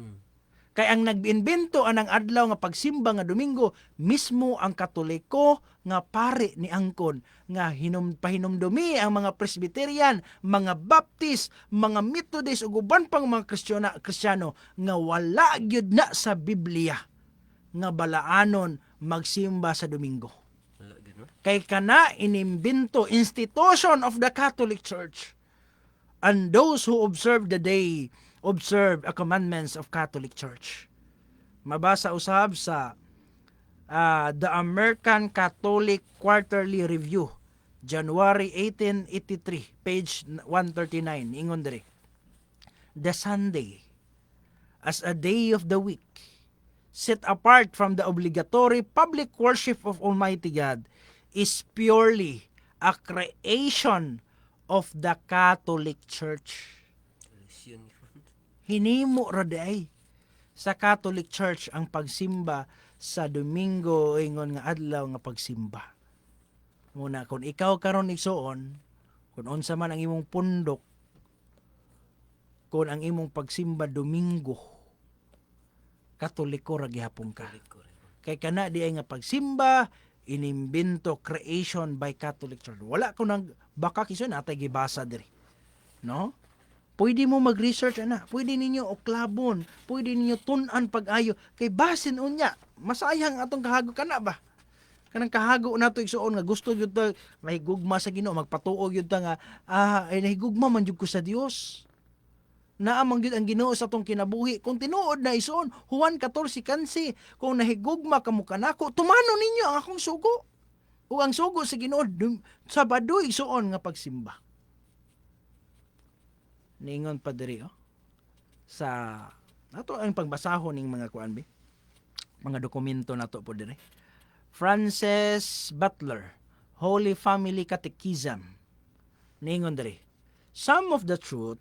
D: Kay ang nag-invento anang adlaw nga pagsimba nga Domingo, mismo ang Katoliko nga pare ni angkon nga pahinumdumi ang mga Presbyterian, mga Baptist, mga Methodist ug uban pang mga Kristiyano nga wala gyud na sa Biblia nga balaanon magsimba sa Domingo. Kay kana inimbento institution of the Catholic Church, and those who observe the day observe the commandments of Catholic Church. Mabasa usab sa The American Catholic Quarterly Review, January 1883, page 139, ingon diri. The Sunday, as a day of the week, set apart from the obligatory public worship of Almighty God, is purely a creation of the Catholic Church. Hinimo ra day sa Catholic Church ang pagsimba sa Domingo ingon nga adlaw nga pagsimba. Muna kung ikaw karon igsuon, kung unsa man ang imong pundok, kung ang imong pagsimba Domingo, Katoliko ra gihapon ka. Kay kana di ay nga pagsimba inimbento, creation by Catholic Church. Wala ko nang baka kiso natay gibasa diri. No? Pwede mo mag-research ana, pwede ninyo oklabon, pwede ninyo tun-an pag-ayo kay basin unya. Masayang atong kahago kana ba? Kanang kahago nato igsuon nga gusto gyud ta mahigugma sa Ginoo, magpatuo gyud ta nga ay nahigugma man gyud ko sa Dios. Naamang gyud ang Ginoo sa atong kinabuhi. Kung tinuod na ison, Juan 14:15, kung nahigugma kamo kanako, tumano ninyo ang akong sugo. O ang sugo sa Ginoo Sabado igsuon nga pagsimba. Ningon pa diri sa nato ang pagbasahon ning mga kuan bi. Mga dokumento nato po diri. Francis Butler, Holy Family Catechism. Ningon diri. Some of the truth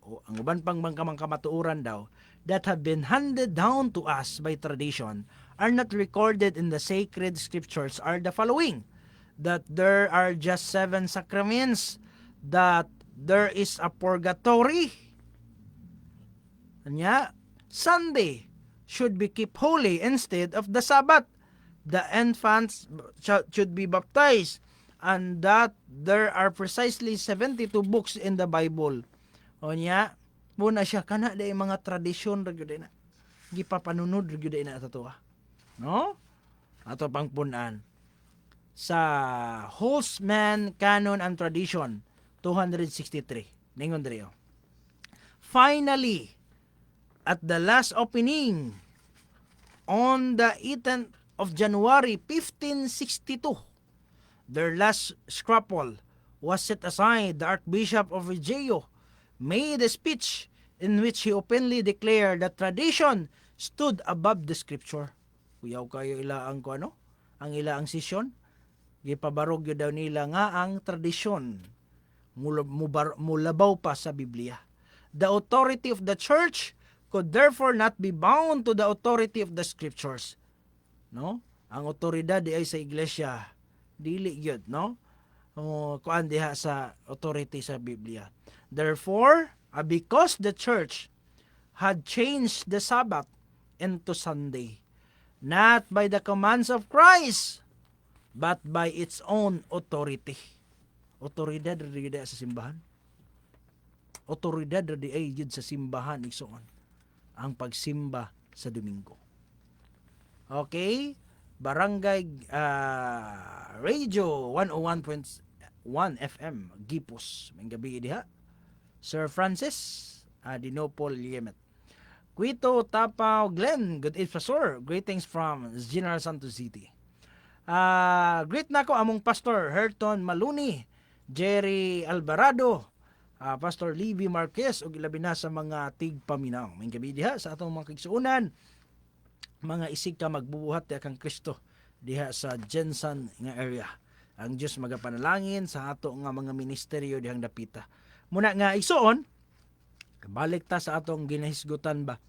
D: ang uban pang kamatuoran daw that have been handed down to us by tradition are not recorded in the sacred scriptures are the following: that there are just 7 sacraments, that there is a purgatory. Anya, Sunday should be kept holy instead of the Sabbath. The infants should be baptized, and that there are precisely 72 books in the Bible. O niya, muna siya, kana da mga tradisyon gyud na. Gipapanunod gyud na sa tuwa. No? Ato pang punan. Sa Holtzman Canon and Tradition, 263. Ningon diri. Finally, at the last opening on the 18th of January 1562, their last scruple was set aside. The Archbishop of Reggio made a speech in which he openly declared that tradition stood above the scripture. Kuyaw kayo ila ang ang ila ang session. Gipabarog yun daw nila nga ang tradisyon mulabaw pa sa Biblia. The authority of the church could therefore not be bound to the authority of the scriptures. No? Ang otoridad di ay sa iglesia, dili gyud, no? Kuan diha sa authority sa Biblia. Therefore, because the church had changed the Sabbath into Sunday, not by the commands of Christ, but by its own authority. Otoridad rin sa simbahan. Otoridad rin sa simbahan igsoon ang pagsimba sa Domingo. Okay? Barangay Radio 101.1 FM Gipos. May gabi diha. Sir Francis Adinopol Yemet. Quito, Tapao, Glenn. Good evening, Pastor. Greetings from General Santos City. Greet na ko among Pastor Herton Maluni, Jerry Alvarado, Pastor Livy Marquez, ug ilabi na sa mga tigpaminaw. May gabi diha sa atong mga kigsuunan. Mga isig ka magbubuhat kang Kristo diha sa Jensen nga area. Ang Dios magapanalangin sa ato nga mga ministeryo dihang dapita. Muna nga igsuon, balik ta sa atong ginahisgutan ba.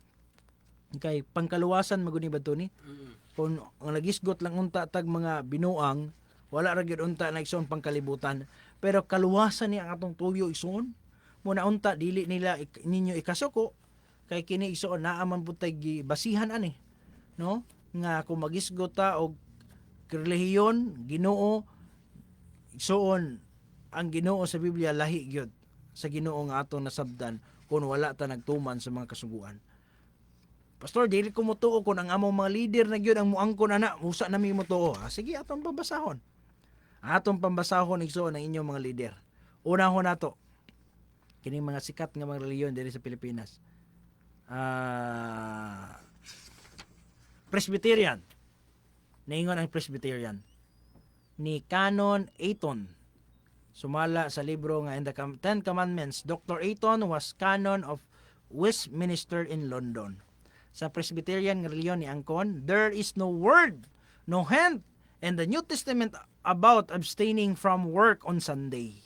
D: Kay pangkaluwasan maguni ba to ni? Kung ang nagisgot lang unta tag mga binuang, wala ra gyud unta na igsuon pangkalibutan. Pero kaluwasan ni ang atong tuyo igsuon. Muna unta dili nila ninyo ikasuko kay kini igsuon naa man putay gibasihan ani. No? Nga kung magisgot ta og relihiyon, Ginoo, igsuon ang Ginoo sa Biblia lahi gyud sa Ginoo nga atong nasabdan kung wala ta nagtuman sa mga kasuguan. Pastor, dili ko mutuo kung ang among mga leader na gyud ang muangkon ana, usa na mi mutuo. Sige, atong pambasahon. Atong pambasahon igsuon ang inyong mga leader. Unahon nato kining mga sikat nga mga relihiyon diri sa Pilipinas. Presbyterian. Naingon ang Presbyterian ni Canon Ayton. Sumala sa libro nga in the Ten Commandments, Dr. Ayton was canon of Westminster in London. Sa Presbyterian nga reliyon ni angkon, there is no word, no hint in the New Testament about abstaining from work on Sunday.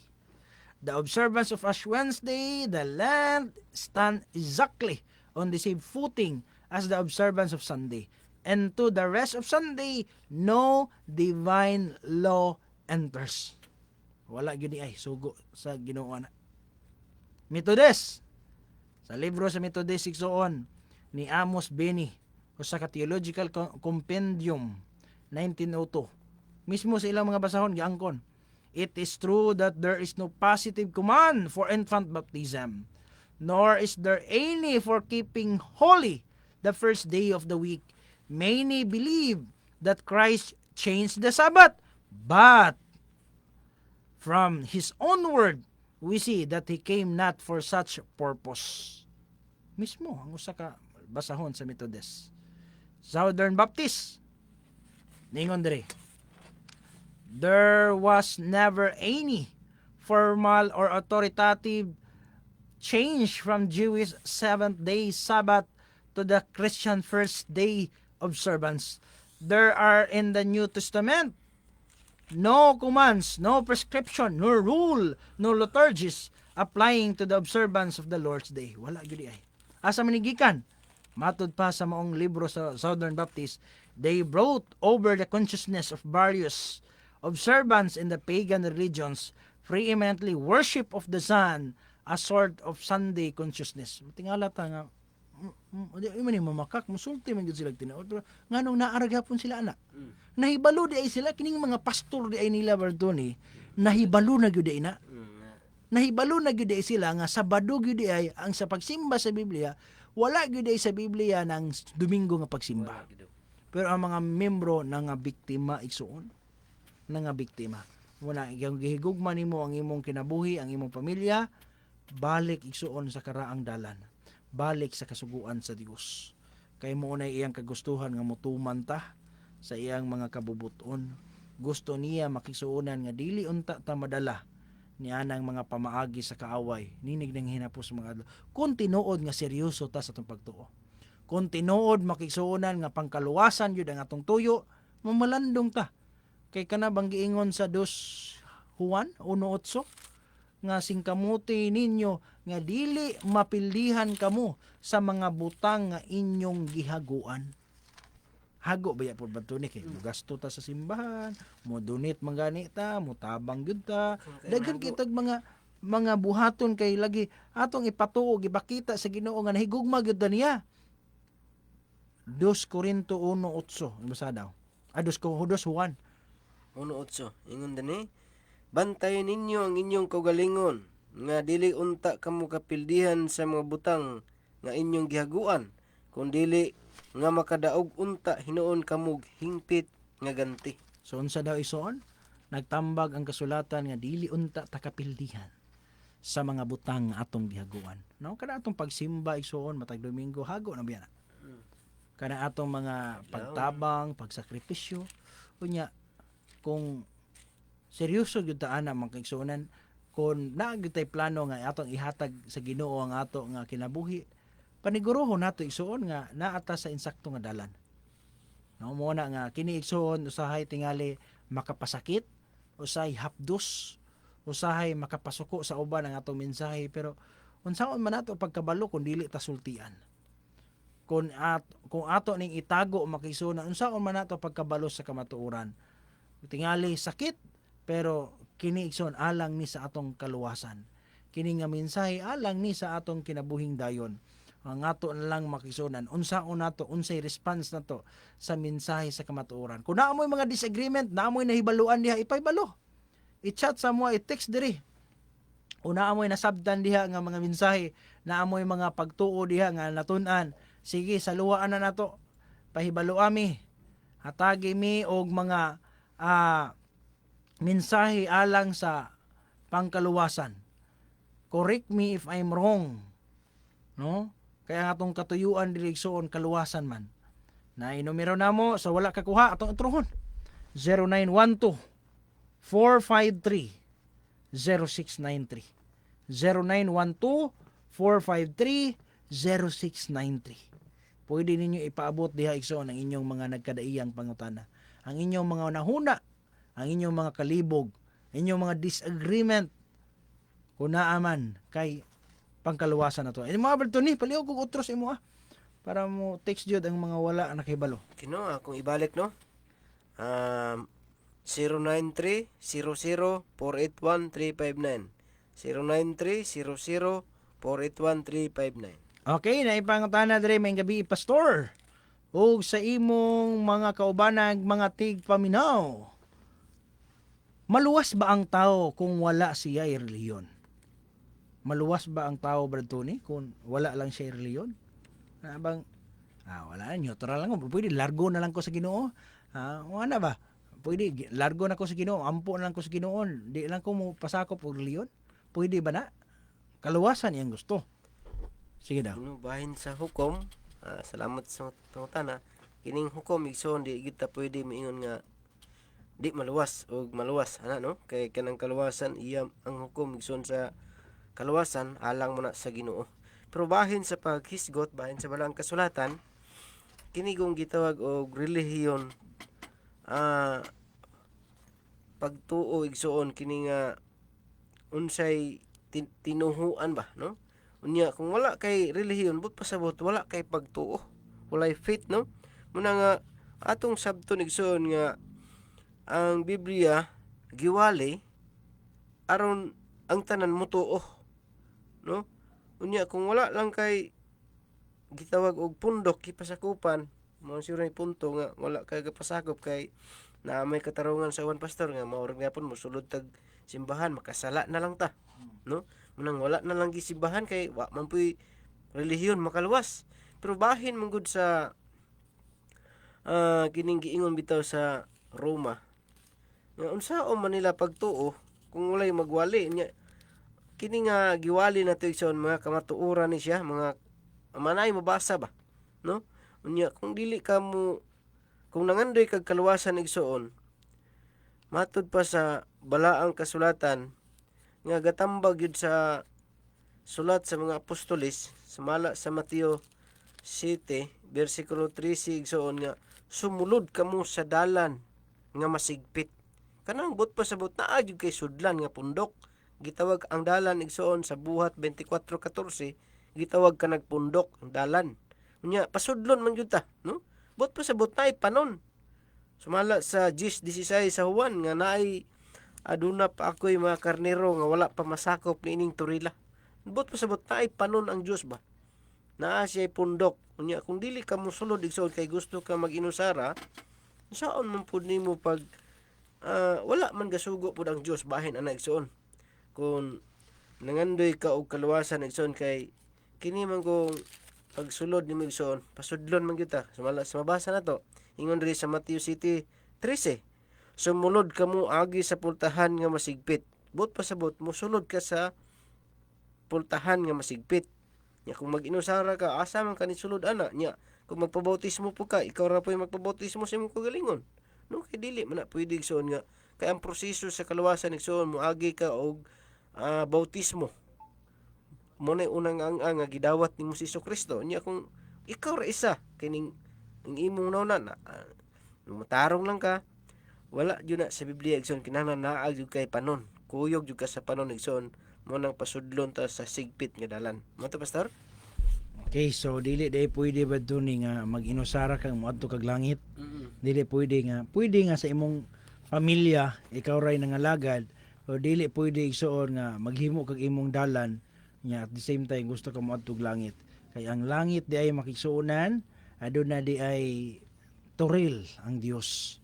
D: The observance of Ash Wednesday, the Lent, stand exactly on the same footing as the observance of Sunday. And to the rest of Sunday, no divine law enters. Wala gyud ay sugo sa Ginoo na. Methodist. Sa libro sa Methodist igsuon ni Amos Beni o sa Theological Compendium 1902. Mismo sa ilang mga basahon giangkon, it is true that there is no positive command for infant baptism, nor is there any for keeping holy the first day of the week. Many believe that Christ changed the Sabbath, but from his own word, we see that he came not for such purpose. Mismo, ang usa ka basahon sa Methodist. Southern Baptist, ningon diri, there was never any formal or authoritative change from Jewish seventh-day Sabbath to the Christian first-day observance. There are in the New Testament no commands, no prescription, no rule, no liturgies applying to the observance of the Lord's Day. Wala gyud ay. Asa manigikan? Matud pa sa maong libro sa Southern Baptist, they brought over the consciousness of various observance in the pagan religions, preeminently worship of the sun, a sort of Sunday consciousness. Tingala ta nga di man ni mamakak musulti man gyud sila tinuod pero nganong naarag hapon sila ana. Nahibalo di ay sila kining mga pastor di ay nila Bardoni, nahibalo na gyud ay na. Nahibalo na gyud ay sila nga Sabado gyud ay ang sa pagsimba sa Biblia, wala gyud ay sa Biblia ng Domingo nga pagsimba. Pero ang mga membro na nga biktima igsuon, na nga biktima. Muna iyang gihigugma nimo ang imong kinabuhi, ang imong pamilya, balik igsuon sa karaang dalan. Balik sa kasuguan sa Dios. Kay mo na iyang kagustuhan nga motuman ta sa iyang mga kabubuton. Gusto niya makisuunan nga dili unta ta madala niya ng mga pamaagi sa kaaway. Ninig nang hinapos mga adlaw. Kung tinuod nga seryoso ta sa atong pagtuo. Kung tinuod makisuunan nga pangkaluwasan yun ang atong tuyo, mamalandong ta. Kay kana bang giingon sa 2 Juan 1:8, nga singkamuti ninyo nga dili mapildihan kamo sa mga butang nga inyong gihaguan. Hago ba ya po ba ito ni kay gasto ta sa simbahan, mo donate mangani ta, mo tabang gyud ta. Daghan kitag mga buhaton kay lagi atong ipatuo gibakita sa Ginoo nga nahigugma gyud niya. 2 Korinto 1:8 basa daw. 2 Juan
E: 1:8 ingon dinhi, bantayan ninyo ang inyong kaugalingon nga dili unta kamo kapildihan sa mga butang nga inyong gihaguan, kun dili nga makadaog unta hinuon kamog hingpit nga ganti.
D: So unsa daw isuon? Nagtambag ang kasulatan nga dili unta takapildihan sa mga butang nga atong gihaguan. No, kada atong pagsimba isuon matag Domingo hago na biya na. Kana atong mga pagtabang, pagsakripisyo, unya kung seryoso gyud ta ana mga kaigsuonan, kung naagid tay plano nga atong ihatag sa Ginoo ang ato nga kinabuhi, panigurohon nato igsuon nga naata sa insakto nga dalan. No, mo na nga kini igsuon usahay tingali makapasakit, usahay hapdos, usahay makapasuko sa uban ang atong mensahe, pero unsaon man nato pagkabalo kung dili ta sultian. Kung ato ning itago makisuna unsaon man nato pagkabalo sa kamatuoran. Tingali sakit pero kini igsoon alang ni sa atong kaluwasan. Kini nga mensahe alang ni sa atong kinabuhing dayon. Ang ato na lang makisunan unsaon nato unsay response nato sa mensahe sa kamatuoran. Kung naamoy mga disagreement, naamoy nahibaluan diha, ipaybalo. I-chat sa mo, i-text diri. O naamoy nasabtan diha nga mga mensahe, naamoy mga pagtuo diha nga natun-an. Sige, saluwaan na nato. Pahibalo ami. Hatagi mi og mga mensahe alang sa pangkaluwasan. Correct me if I'm wrong. No? Kaya nga atong katuyuan direksyon kaluwasan man. Na inumero namo sa wala kakuha atong introhon. 0912 453 0693. 0912 453 0693. Pwede ninyo ipaabot diha igsoon ang inyong mga nagkadaiyang pangutana, ang inyong mga nahuna, ang inyong mga kalibog, inyong mga disagreement kung naaman kay pangkaluwasan na to. Mga balto ni paliw kog utros imo para mo text jud ang mga wala nakahibalo.
E: Kino akong ibalik no. 093-00-481-359. 093-00-481-359.
D: Okay, naipangutana diri may gabi pastor. O sa imong mga kaubanag, mga tigpaminaw. Maluwas ba ang tao kung wala siya reliyon? Maluwas ba ang tao, Brad Tony, kung wala lang siya reliyon? Bang, wala, neutral lang. Pwede, largo na lang ko sa Ginoo. Wala ba? Pwede, largo na ko sa Ginoo. Ampo na lang ko sa Ginoo. Di lang ko mo pasakop o reliyon. Pwede ba na? Kaluwasan iyang gusto. Sige daw.
E: Bahin sa hukom, salamat sa pangutana. Kining hukom igsoon di kita pwede miingon nga di maluwas o maluwas ana no, kay kanang kaluwasan iya ang hukom igsoon sa kaluwasan alang mo na sa Ginoo. Pero bahin sa paghisgot, bahin sa balang kasulatan, kini kung gitawag og relihiyon, pagtuo igsoon kini nga unsay tinuhuan ba no. Unya kung wala kay relihiyon but pasabot wala kay pagtuo, walay faith no. Muna nga atong sabton igsoon nga ang Biblia giwali aron ang tanan motuo no. Unya kung wala lang kay gitawag og pundok gipasakupan, mo siguro ni punto nga wala kay gapasakop kay na may katarungan sa uwan pastor nga mao ug gyapon mosulod tag simbahan makasala na lang ta no. Munang wala na lang gisimbahan kay wa man puy relihiyon makaluwas. Pero bahin man gud sa kining giingon bitaw sa Roma nga unsaon man nila pagtuo kung walay magwali nya kini nga giwali nato igsoon mga kamatuoran ni siya, mga manay mabasa ba no. Unya kung dili ka mo, kung nangandoy kag kaluwasan igsoon, matud pa sa balaang kasulatan nga gatambag yun sa sulat sa mga apostoles, sumala sa Mateo 7 versikulo 13 igsoon nga sumulod kamo sa dalan nga masigpit. Kanang but pasabot na agyud kay sudlan nga pundok gitawag ang dalan igsoon sa buhat 24:14, gitawag ka nagpundok ang dalan. Unya pasudlon man gyud ta, no? Bot pa sa butay panon. Sumala sa 10:16 sa Juan nga naay aduna pa ako'y mga karnero nga wala pa masakop niining turila. Bot pa sa butay panon ang Dios ba? Naa siya pundok. Unya kung dili ka mosulod igsoon kay gusto ka mag-inusara, saon man pud nimo pag wala man gasugo pud ang Dios bahin ana igsoon. Kung nangandoy ka og kaluwasan igsoon kay kini man kung pagsulod ni igsoon, pasudlon man kita. Sumala sa mabasa nato. Ingon diri sa Matthew City 13. Sumulod kamo agi sa pultahan nga masigpit. Bot pasabot mo sulod ka sa pultahan nga masigpit. Nya kung mag-inusara ka, asa man kani sulod ana nya. Kung magpabautismo po ka, ikaw ra po yung magpabautismo sa imong kagalingon. No kay dili man na pwede igsoon nga kay ang proseso sa kaluwasan igsoon mo agi ka og bautismo. Mo na unang ang nga gidawat ni Hesus Kristo. Nya kung ikaw ra isa kining ang imong nawna matarong lang ka, wala jud na sa Biblia igsoon kinahanglan naag jud kay panon. Kuyog jud ka sa panon igsoon mo nang pasudlon ta sa sigpit nga dalan. Mo to pastor?
D: Okay, so dili day pwede ba ni nga mag-inusara kang moadto kag langit? Dili pwede nga sa imong pamilya ikaw ray nangalagad o dili pwede igsoon nga maghimo kag imong dalan nya at the same time gusto ka moadto og langit. Kay ang langit di ay makigsuonan, aduna di ay turil ang Dios.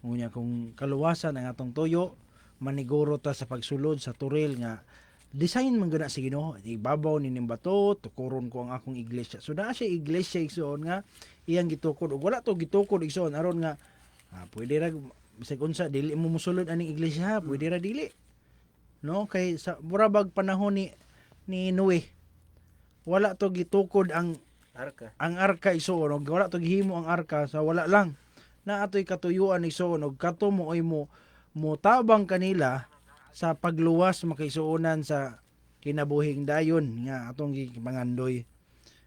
D: Unya kung kaluwasan ang atong tuyo, maniguro ta sa pagsulod sa turil nga design man gana sa Ginoo. Ibabaw ni bato, tukuron ko ang akong iglesia. So naa siya iglesia igsoon nga iyang gitukod ug wala to gitukod igsoon aron nga pwede ra bisag unsa dili mo mosulod aning iglesia, pwede ra dili. No, kay sa burabag panahon ni Noe, wala to gitukod ang arka igsoon ug wala to gihimo ang arka sa wala lang. Na ato'y katuyuan igsoon ug kato mo ay mo tabang kanila sa pagluwas makaisuonan sa kinabuhing dayon nga atong gipangandoy.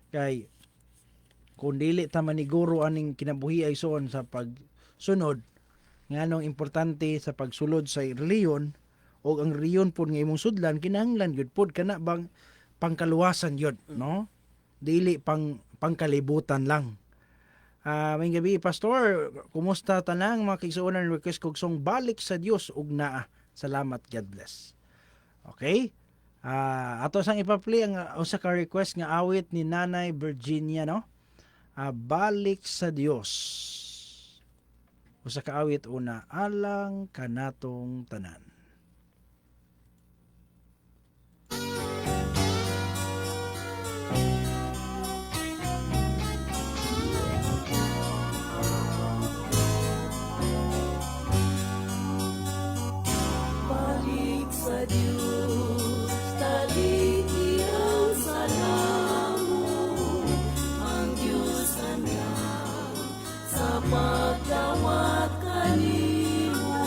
D: Kay kung dili ta maniguro aning kinabuhi ay soon sa pagsunod nganong importante sa pagsulod sa reliyon o ang reliyon pod nga imong sudlan kinahanglan gyud pod kana bang pangkaluwasan yun, no? Dili pangkalibutan lang. May gabi, Pastor, kumusta tanang mga kaigsuonan request kog song balik sa Dios ug naa. Salamat, God bless. Okay? Ato sang ipa-play ang usa ka request nga awit ni Nanay Virginia, no? Balik sa Dios. Usa ka awit una, alang kanatong tanan.
F: Pagkawat kanimo,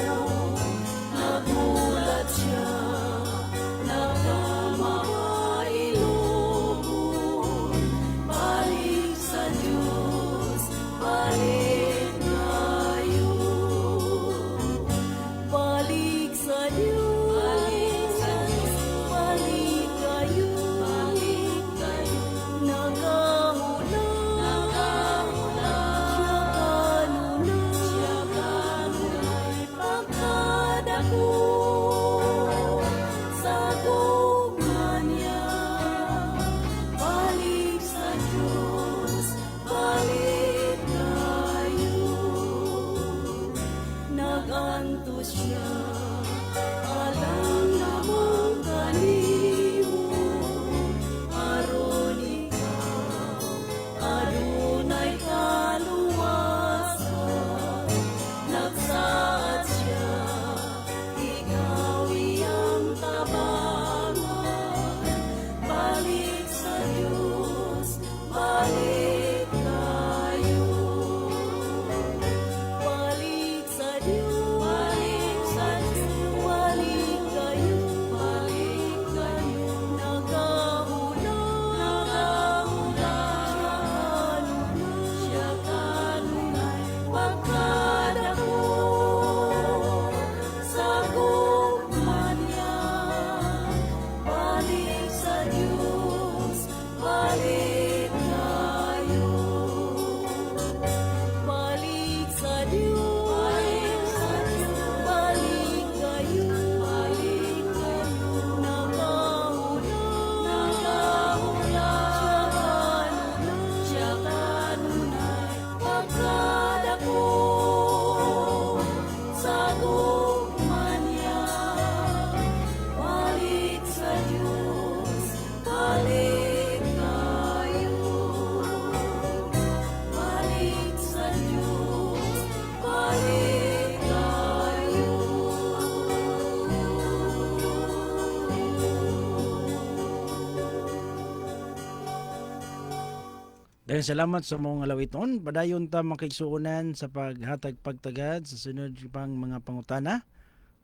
D: Daghang salamat sa mga lawiton. Padayon ta makigsuonan sa paghatag pagtagad sa sunod pang mga pangutana.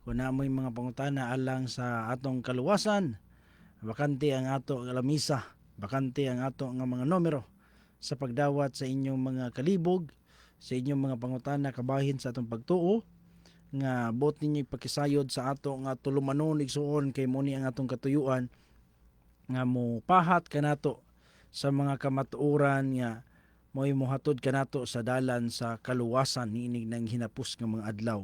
D: Kung naamoy mga pangutana alang sa atong kaluwasan, bakante ang ato nga lamisa, bakante ang ato nga mga numero sa pagdawat sa inyong mga kalibog, sa inyong mga pangutana kabahin sa atong pagtuo nga bot ninyo ipakisayod sa ato nga tulumanon igsuon kay muni ang atong katuyuan nga mo pahat kanato sa mga kamatuoran nga mo'y mohatod kanato sa dalan sa kaluwasan niinig ng hinapos nga mga adlaw.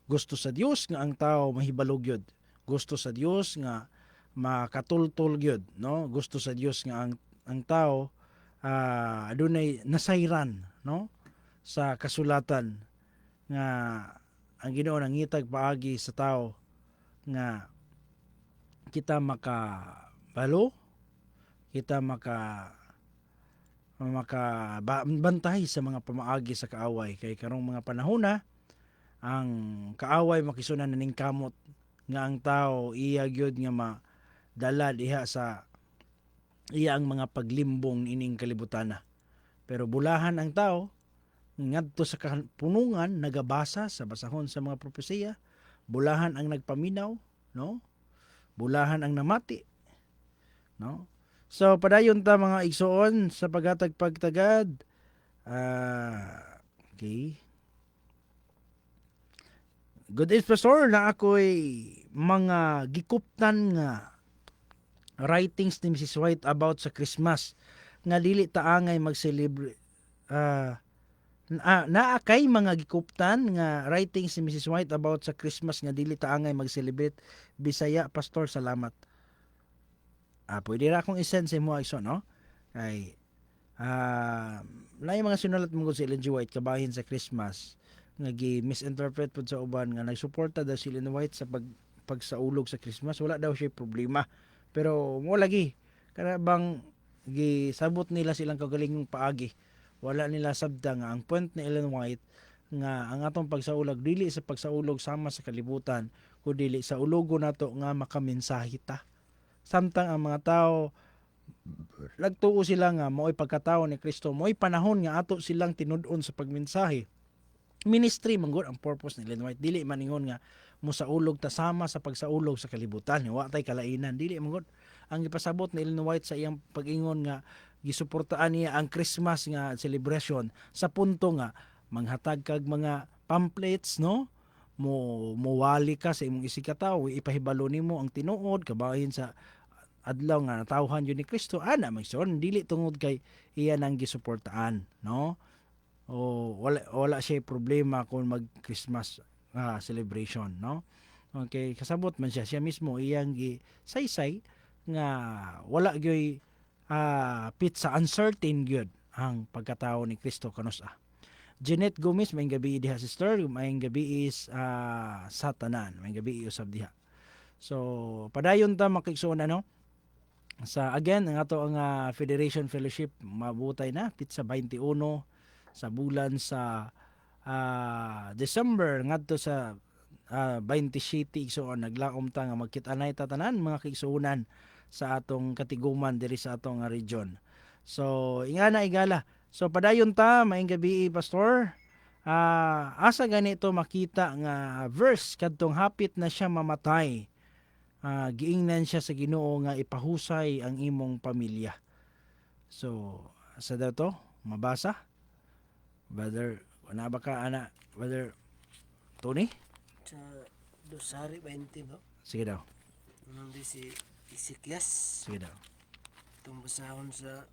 D: Gusto sa Dios nga ang tao mahibalog gyud. Gusto sa Dios nga makatultol gyud, no? Gusto sa Dios nga ang tao adunay nasayran, no? Sa kasulatan nga ang Ginoo nangitag paagi sa tao nga kita makabalo, kita makabantay sa mga pamaagi sa kaaway. Kay karong mga panahon ang kaaway makisunan na ning kamot nga ang tao iya gyud nga madala diha sa iya ang mga paglimbong ining kalibutan. Pero bulahan ang tao ngadto sa punungan nagabasa sa basahon sa mga propesiya, bulahan ang nagpaminaw, no? Bulahan ang namati, no? So padayon ta mga igsoon sa paghatag pagtagad. Okay. Good is pastor na ako'y mga gikuptan nga writings ni Mrs. White about sa Christmas nga dili taangay mag-celebrate naa kay mga gikuptan nga writings ni Mrs. White about sa Christmas nga dili taangay mag-celebrate. Bisaya pastor, salamat. Pwede ra akong isend sa imo iso, no? Ay lain mga sinulat mo si Ellen G. White kabahin sa Christmas nga gi-misinterpret pud sa uban nga nagsuporta daw si Ellen White sa pagsaulog sa Christmas. Wala daw siya problema. Pero mo lagi kana bang gisabot nila silang kagalingong paagi. Wala nila sabda nga ang point ni Ellen White nga ang atong pagsaulog dili sa pagsaulog sama sa kalibutan kundi dili sa ulogo nato nga makamensahe ta. Samtang ang mga tao nagtuo sila nga mo'y pagkatao ni Kristo, mo'y panahon nga ato silang tinud-on sa pagmensahe. Ministry man gud ang purpose ni Ellen White, dili man ingon nga mosaulog ta sama sa pagsaulog sa kalibutan, wa tay kalainan, dili man gud. Ang ipasabot ni Ellen White sa iyang pag-ingon nga gisuportaan niya ang Christmas nga celebration sa punto nga manghatag kag mga pamphlets, no? Muwali ka sa imong isikataw, ipahibalo nimo ang tinuod kabahin sa adlaw nga natawhan yun ni Kristo. Ana magson dili tungod kay iya nang gisuportaan, no? O wala siya problema kung mag Christmas celebration, no? Okay, kasabot man siya mismo iyang gisaysay nga wala gyoy pit sa uncertain gyud ang pagkatao ni Kristo kanusa. Jeanette Gomez, may gabi diha sister, may gabi is sa tanan, may gabi usab diha. So padayon ta makigsuon ano sa again ang ato ang Federation Fellowship mabutay na pit sa 21 sa bulan sa December ngadto sa 27 igsoon naglaom ta nga magkit-anay ta tanan mga kigsuonan sa atong katiguman diri sa atong region. So ingana igala. So padayon ta maayong gabi pastor. Asa ganito makita nga verse kadtong hapit na siya mamatay. Giingnan siya sa Ginoo nga ipahusay ang imong pamilya. So asa daw to mabasa? Brother, wala ba ka ana? Brother Tony?
E: Sa Dosari 20 ba?
D: Sige daw.
E: Nang di si Isikyas.
D: Sige daw.
E: Itong basahon sa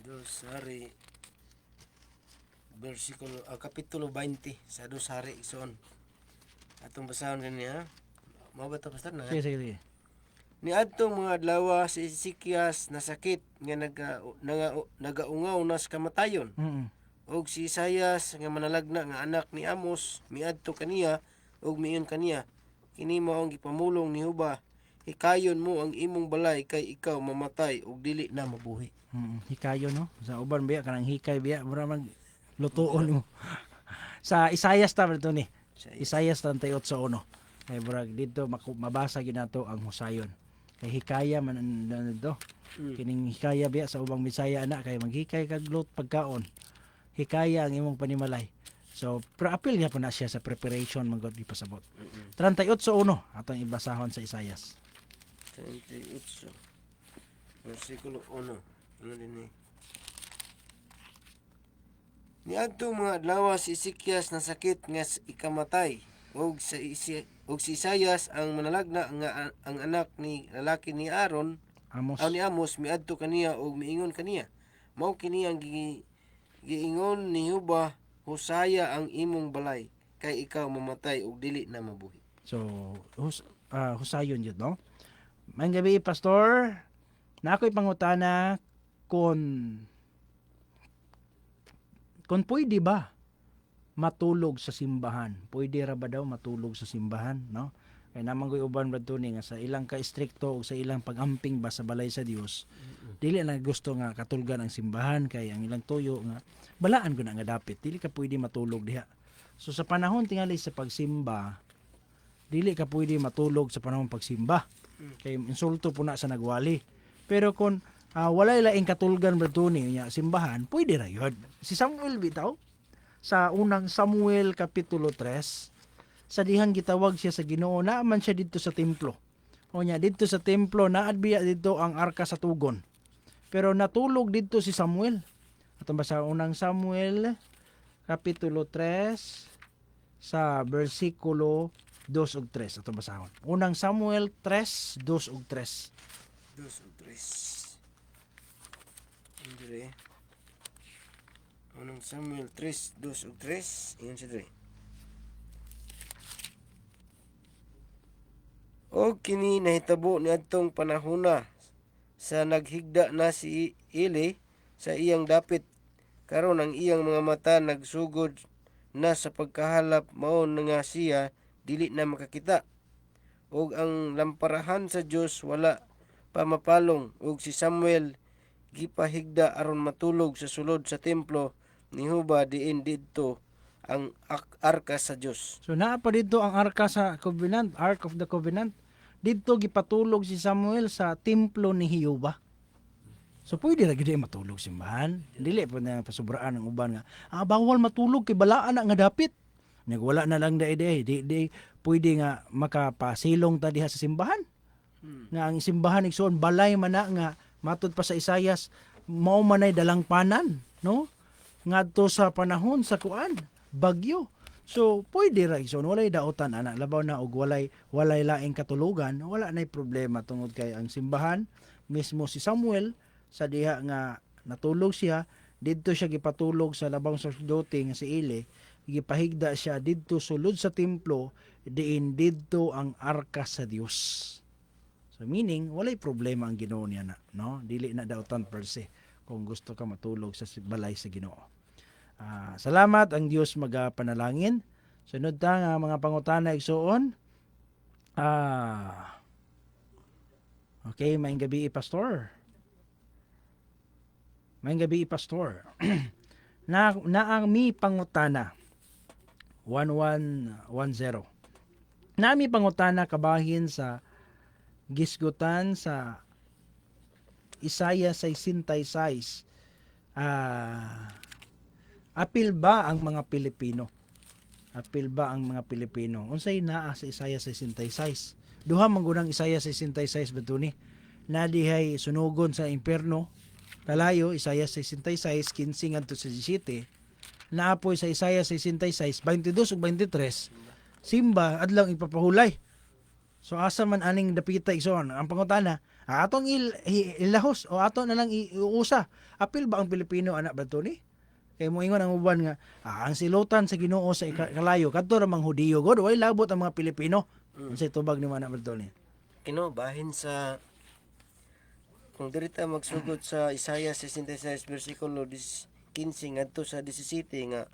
E: Dosari versikulo kapitulo 20 sa Dosari ison. Atong basahon kaniya. Mao ba ta pastor na?
D: Sige.
E: Ni adtong mga adlaw si Isikyas nasakit nga nagaungaw nas kamatayon. Og si Isayas nga manalagna nga anak ni Amos miadto kaniya og miyon kaniya. Kini mao ang gipamulong ni Huba. Hikayon mo ang imong balay kay ikaw mamatay og dili na mabuhi.
D: Hikayon no. Sa uban biya kanang hikay biya mura man lutuon mo. Sa Isayas ta dito ni. Isayas 38:1. Ay murag dito mabasa gyud nato ang husayon. kay hikaya man do. Kining hikaya biya sa ubang Bisaya ana kay maghikay kag lot pagkaon. Hikaya ang imong panimalay. So, apil niya po na siya sa preparation mga di pasabot. 38:1 atong ibasahon sa Isayas.
E: 38 versikulo 1. Ano din eh? Niadtong mga adlaw si Ezekias na sakit nga ikamatay ug si Isayas ang manalagna nga ang anak ni lalaki ni Aaron
D: Amos.
E: ni Amos miadto kaniya ug miingon kaniya mao kini ang giingon ni Huba, Hosaya ang imong balay kay ikaw mamatay ug dili na mabuhi.
D: So, husayon yun, no? Mayang gabi, Pastor. Na ako'y pangutana kung pwede ba matulog sa simbahan? Pwede ra ba daw matulog sa simbahan, no? Kaya naman ko'y uban ba nga sa ilang ka-stricto o sa ilang pag-amping ba sa balay sa Dios. Dili na gusto nga katulgan ang simbahan kay ang ilang tuyo nga balaan ko na nga dapit. Dili ka pwede matulog diha. So sa panahon tingali sa pagsimba, dili ka pwede matulog sa panahon pagsimba. Kay insulto po na sa nagwali. Pero kung walay laing katulgan ba niya simbahan, pwede ra yun. Si Samuel bitaw sa unang Samuel kapitulo 3, sa dihang gitawag siya sa Ginoo, naaman siya dito sa templo. O nya dito sa templo naadbiya dito ang arka sa tugon. Pero natulog dito si Samuel. At sa unang Samuel kapitulo 3 sa bersikulo 2 ug 3 ato basahon. Unang Samuel 3, 2 ug 3.
E: 2 ug 3. Andre. Unang Samuel 3, 2 ug 3. Ingon siya dire. O kini nahitabo niadtong panahona sa naghigda na si Eli sa iyang dapit karon ang iyang mga mata nagsugod na sa pagkahalap mao nga siya dili na makakita ug ang lamparahan sa Dios wala pa mapalong ug si Samuel gipahigda aron matulog sa sulod sa templo ni Huba diin didto ang arka sa Dios.
D: So naa pa dito ang arka sa covenant, Ark of the Covenant. Dito gipatulog si Samuel sa templo ni Jehova. So pwede ra gid matulog simbahan. Dili pa na pasubraan ang uban nga bawal matulog kay balaan na nga dapit. Nagwala na lang di pwede nga makapasilong ta diha sa simbahan. Nga ang simbahan igsoon balay man na nga matud pa sa Isayas mao manay dalang panan, no? Ngadto sa panahon sa kuan, bagyo. So pwede ra igsoon walay daotan ana labaw na og walay laing katulugan, wala nay problema tungod kay ang simbahan mismo si Samuel sa diha nga natulog siya didto siya gipatulog sa labang sacerdote nga si Eli, gipahigda siya didto sulod sa templo diin didto ang arka sa Dios. So meaning walay problema ang Ginoo niya na, no? Dili na daotan per se kung gusto ka matulog sa balay sa Ginoo. Salamat ang Dios magapanalangin. Sunod ta nga mga pangutana igsoon. Okay, maayong gabi Pastor. Maayong gabi Pastor. na ang mi pangutana 1110. Na mi pangutana kabahin sa gisgutan sa Isaiah 66. Apil ba ang mga Pilipino? Apil ba ang mga Pilipino? Unsay naa sa Isaiah 66? Duha man gunang Isaiah 66 beto ni. Na dihay sunugon sa impierno. Kalayo Isaiah 66 15 ngadto sa 17. Naapoy sa Isaiah 66 22 ug 23. Simba adlaw ipapahulay. So asa man aning dapita igsoon ang pangutana, atong ilahos o ato na lang iusa. Apil ba ang Pilipino anak beto ni? Kay mo ingon ang uban nga ang silutan sa Ginoo sa kalayo kadto ra mang Hudiyo god way labot ang mga Pilipino. Unsay tubag ni mana betul ni?
E: Kino bahin sa kung dirita magsugod sa Isaiah 66 versikulo 15 ngadto sa 17 nga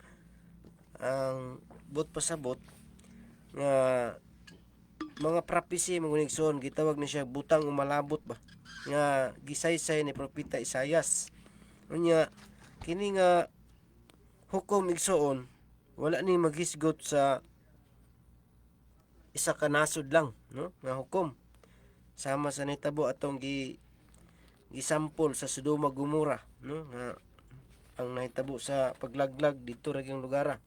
E: ang bot pasabot nga mga prophecy mangunigson gitawag ni siya butang umalabot ba nga gisaysay ni propeta Isaias. Unya kini nga hukom igsoon wala ni maghisgot sa isa ka nasod lang, no? Nga hukom sama sa nahitabo atong gisampol sa Sodoma Gomora, no? Nga ang nahitabo sa paglaglag dito ra gyung lugar.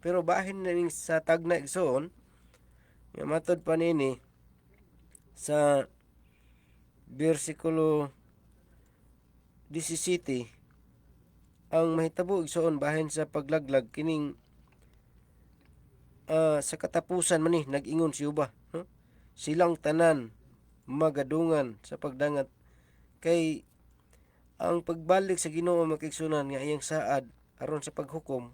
E: Pero bahin na ning sa tagna igsoon nga matod pa nini sa bersikulo 17, ang mahitabo igsoon bahin sa paglaglag kining sa katapusan man ni nag-ingon si Uba, no? Silang tanan magadungan sa pagdangat kay ang pagbalik sa Ginoo makigsunan nga iyang saad aron sa paghukom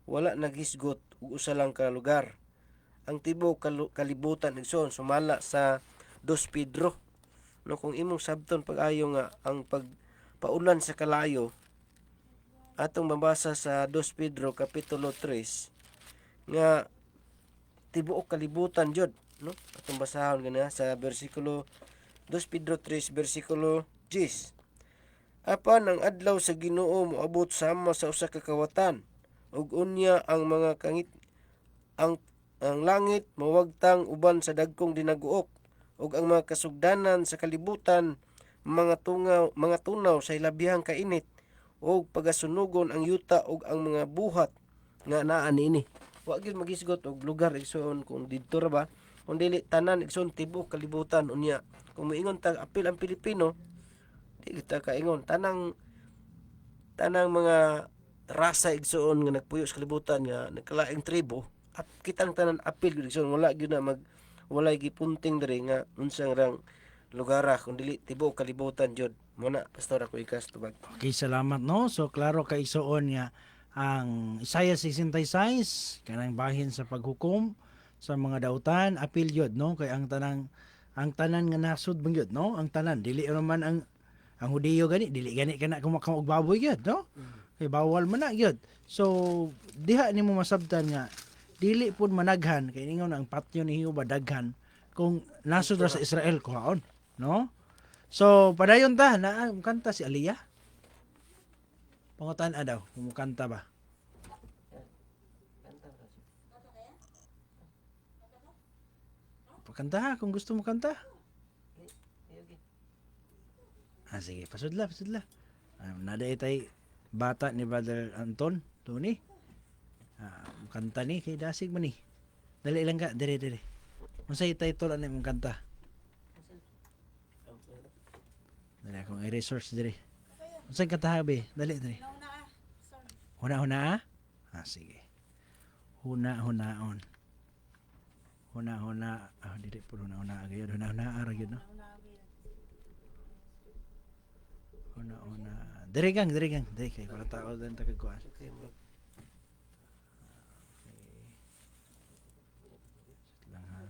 E: wala nagisgot ug usa lang ka lugar. Ang tibuok kalibutan igsoon sumala sa 2 Pedro, no? Kung imong sabton pag-ayo nga ang pagpaulan sa kalayo atong mabasa sa 2 Pedro kapitulo 3 nga tibuok kalibutan jud, no? Atong basahon gani sa bersikulo 2 Pedro 3 bersikulo 10. Apan ang adlaw sa Ginoo moabot sama sa usa ka kawatan ug unya ang mga ang langit mawagtang uban sa dagkong dinaguok ug ang mga kasugdanan sa kalibutan mga tunaw sa ilabihang kainit ug pagasunugon ang yuta ug ang mga buhat nga naa niini. Wa gyud magisgot og lugar igsoon kung didto ra ba, kung dili tanan igsoon tibuok kalibutan unya. Kung moingon tag apil ang Pilipino, di kita kaingon tanang mga rasa igsoon nga nagpuyo sa kalibutan nga nagkalaing tribo at kitang tanan apil gyud igsoon, wala gyud na walay gipunting diri nga unsang rang lugara kung dili tibuok kalibutan jud. Muna pastor ako ikas tubag.
D: Okay, salamat no. So klaro kay isoon nga ang Isaiah 66 kanang bahin sa paghukom sa mga dautan apil yod no kay ang tanan nga nasud bang yod no ang tanan dili naman ang Hudiyo gani dili gani kana kumakam og baboy yod no kay bawal man na yod. So diha nimo masabtan nga dili pud managhan kay ningon ang patyo ni Jehova daghan kung nasud ra sa Israel kuhaon no. So padayon ta na kanta si Aliyah. Pangutan daw, kumukanta ba? Pakanta ha, kung gusto mo kanta. Sige, pasudla. Nada itay bata ni Brother Anton, Tony. Kanta ni, kay dasig man ni. Dali lang ka, dire. Unsay title ani mong kanta? Dali akong i-resource dire. Unsay kanta be? Dali. Huna-huna? Sige. Huna-hunaon. Huna-huna. Dili po huna-huna. Huna-huna ara yun, no? Huna-huna. Diri gang. Diri kay para tao din takagkuan. Okay. Lang ha.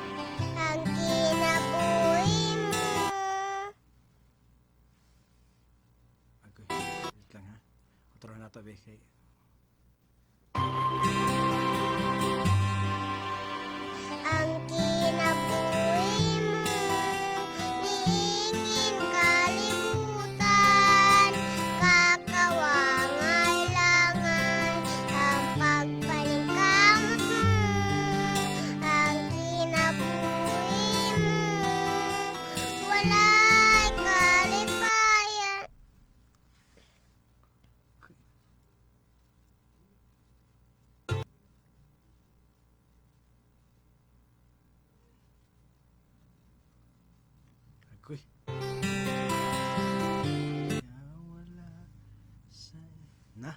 F: Ang kinabuhi mo.
D: Okay. Wait lang ha. Otro na to be kay.
F: Ang kinabuhi mo. Niingin kalibutan.
D: Uy. Wala sa... Na.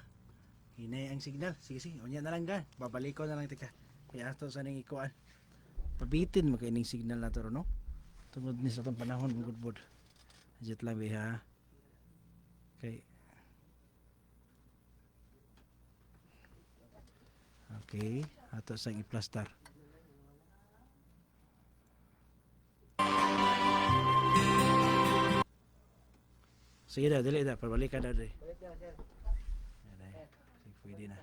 D: Hinay ang signal. Sige, sige. Unya na lang ka. Babalik ko na lang tika. Kaya ato sa nang ikuan. Pabitin makaining signal na to, no? Tungod ni sa itong panahon, good bod. Adjust lang, ha? Okay. Okay. Ato sa i-plaster. Sige na, dili na. Pabalik ka na, dali. Sige, pwede na.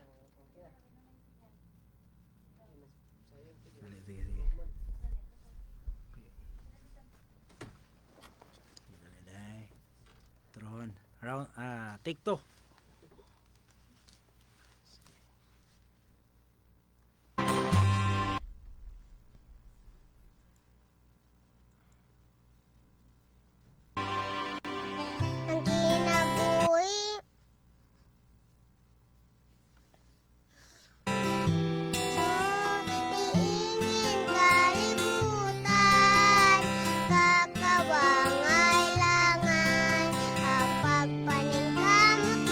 D: Dali, sige, sige. Dali, dali. Tron. Round, take two.
F: ang kinabuhi iingin kalibutan, kakawangay langan ang pagpaningkamot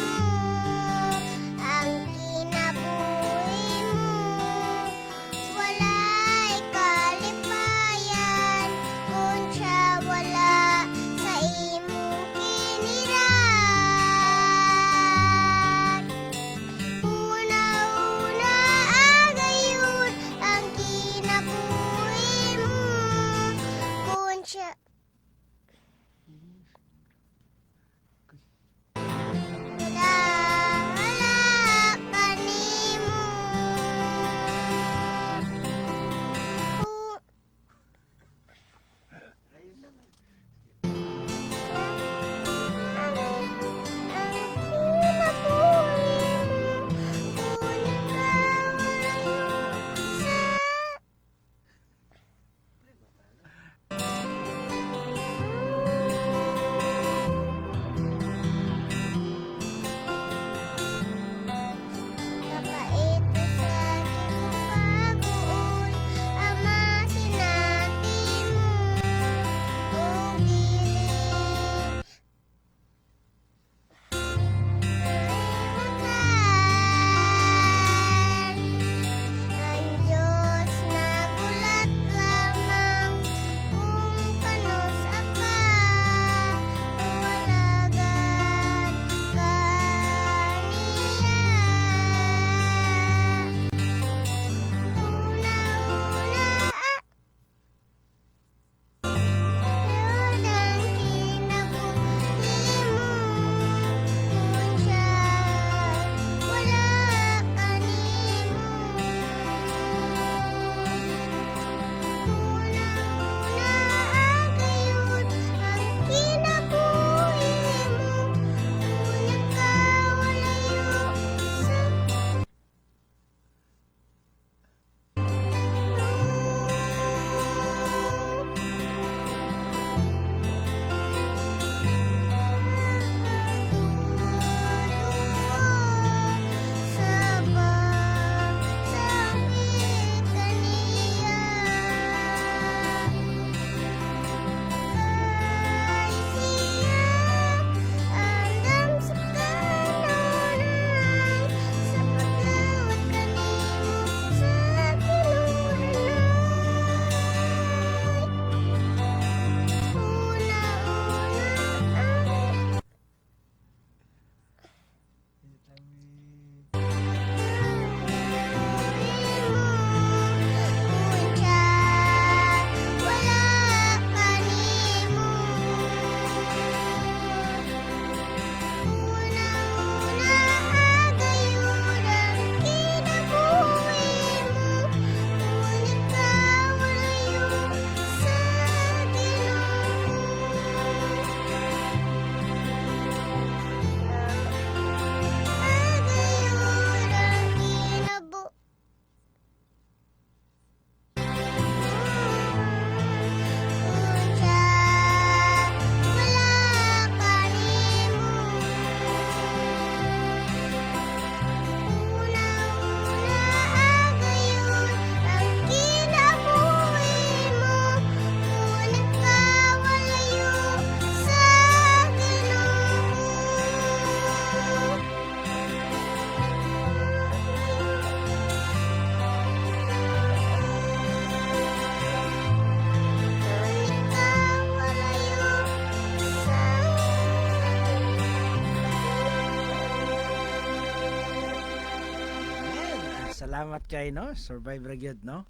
D: Salamat kay no, survivor gyud no.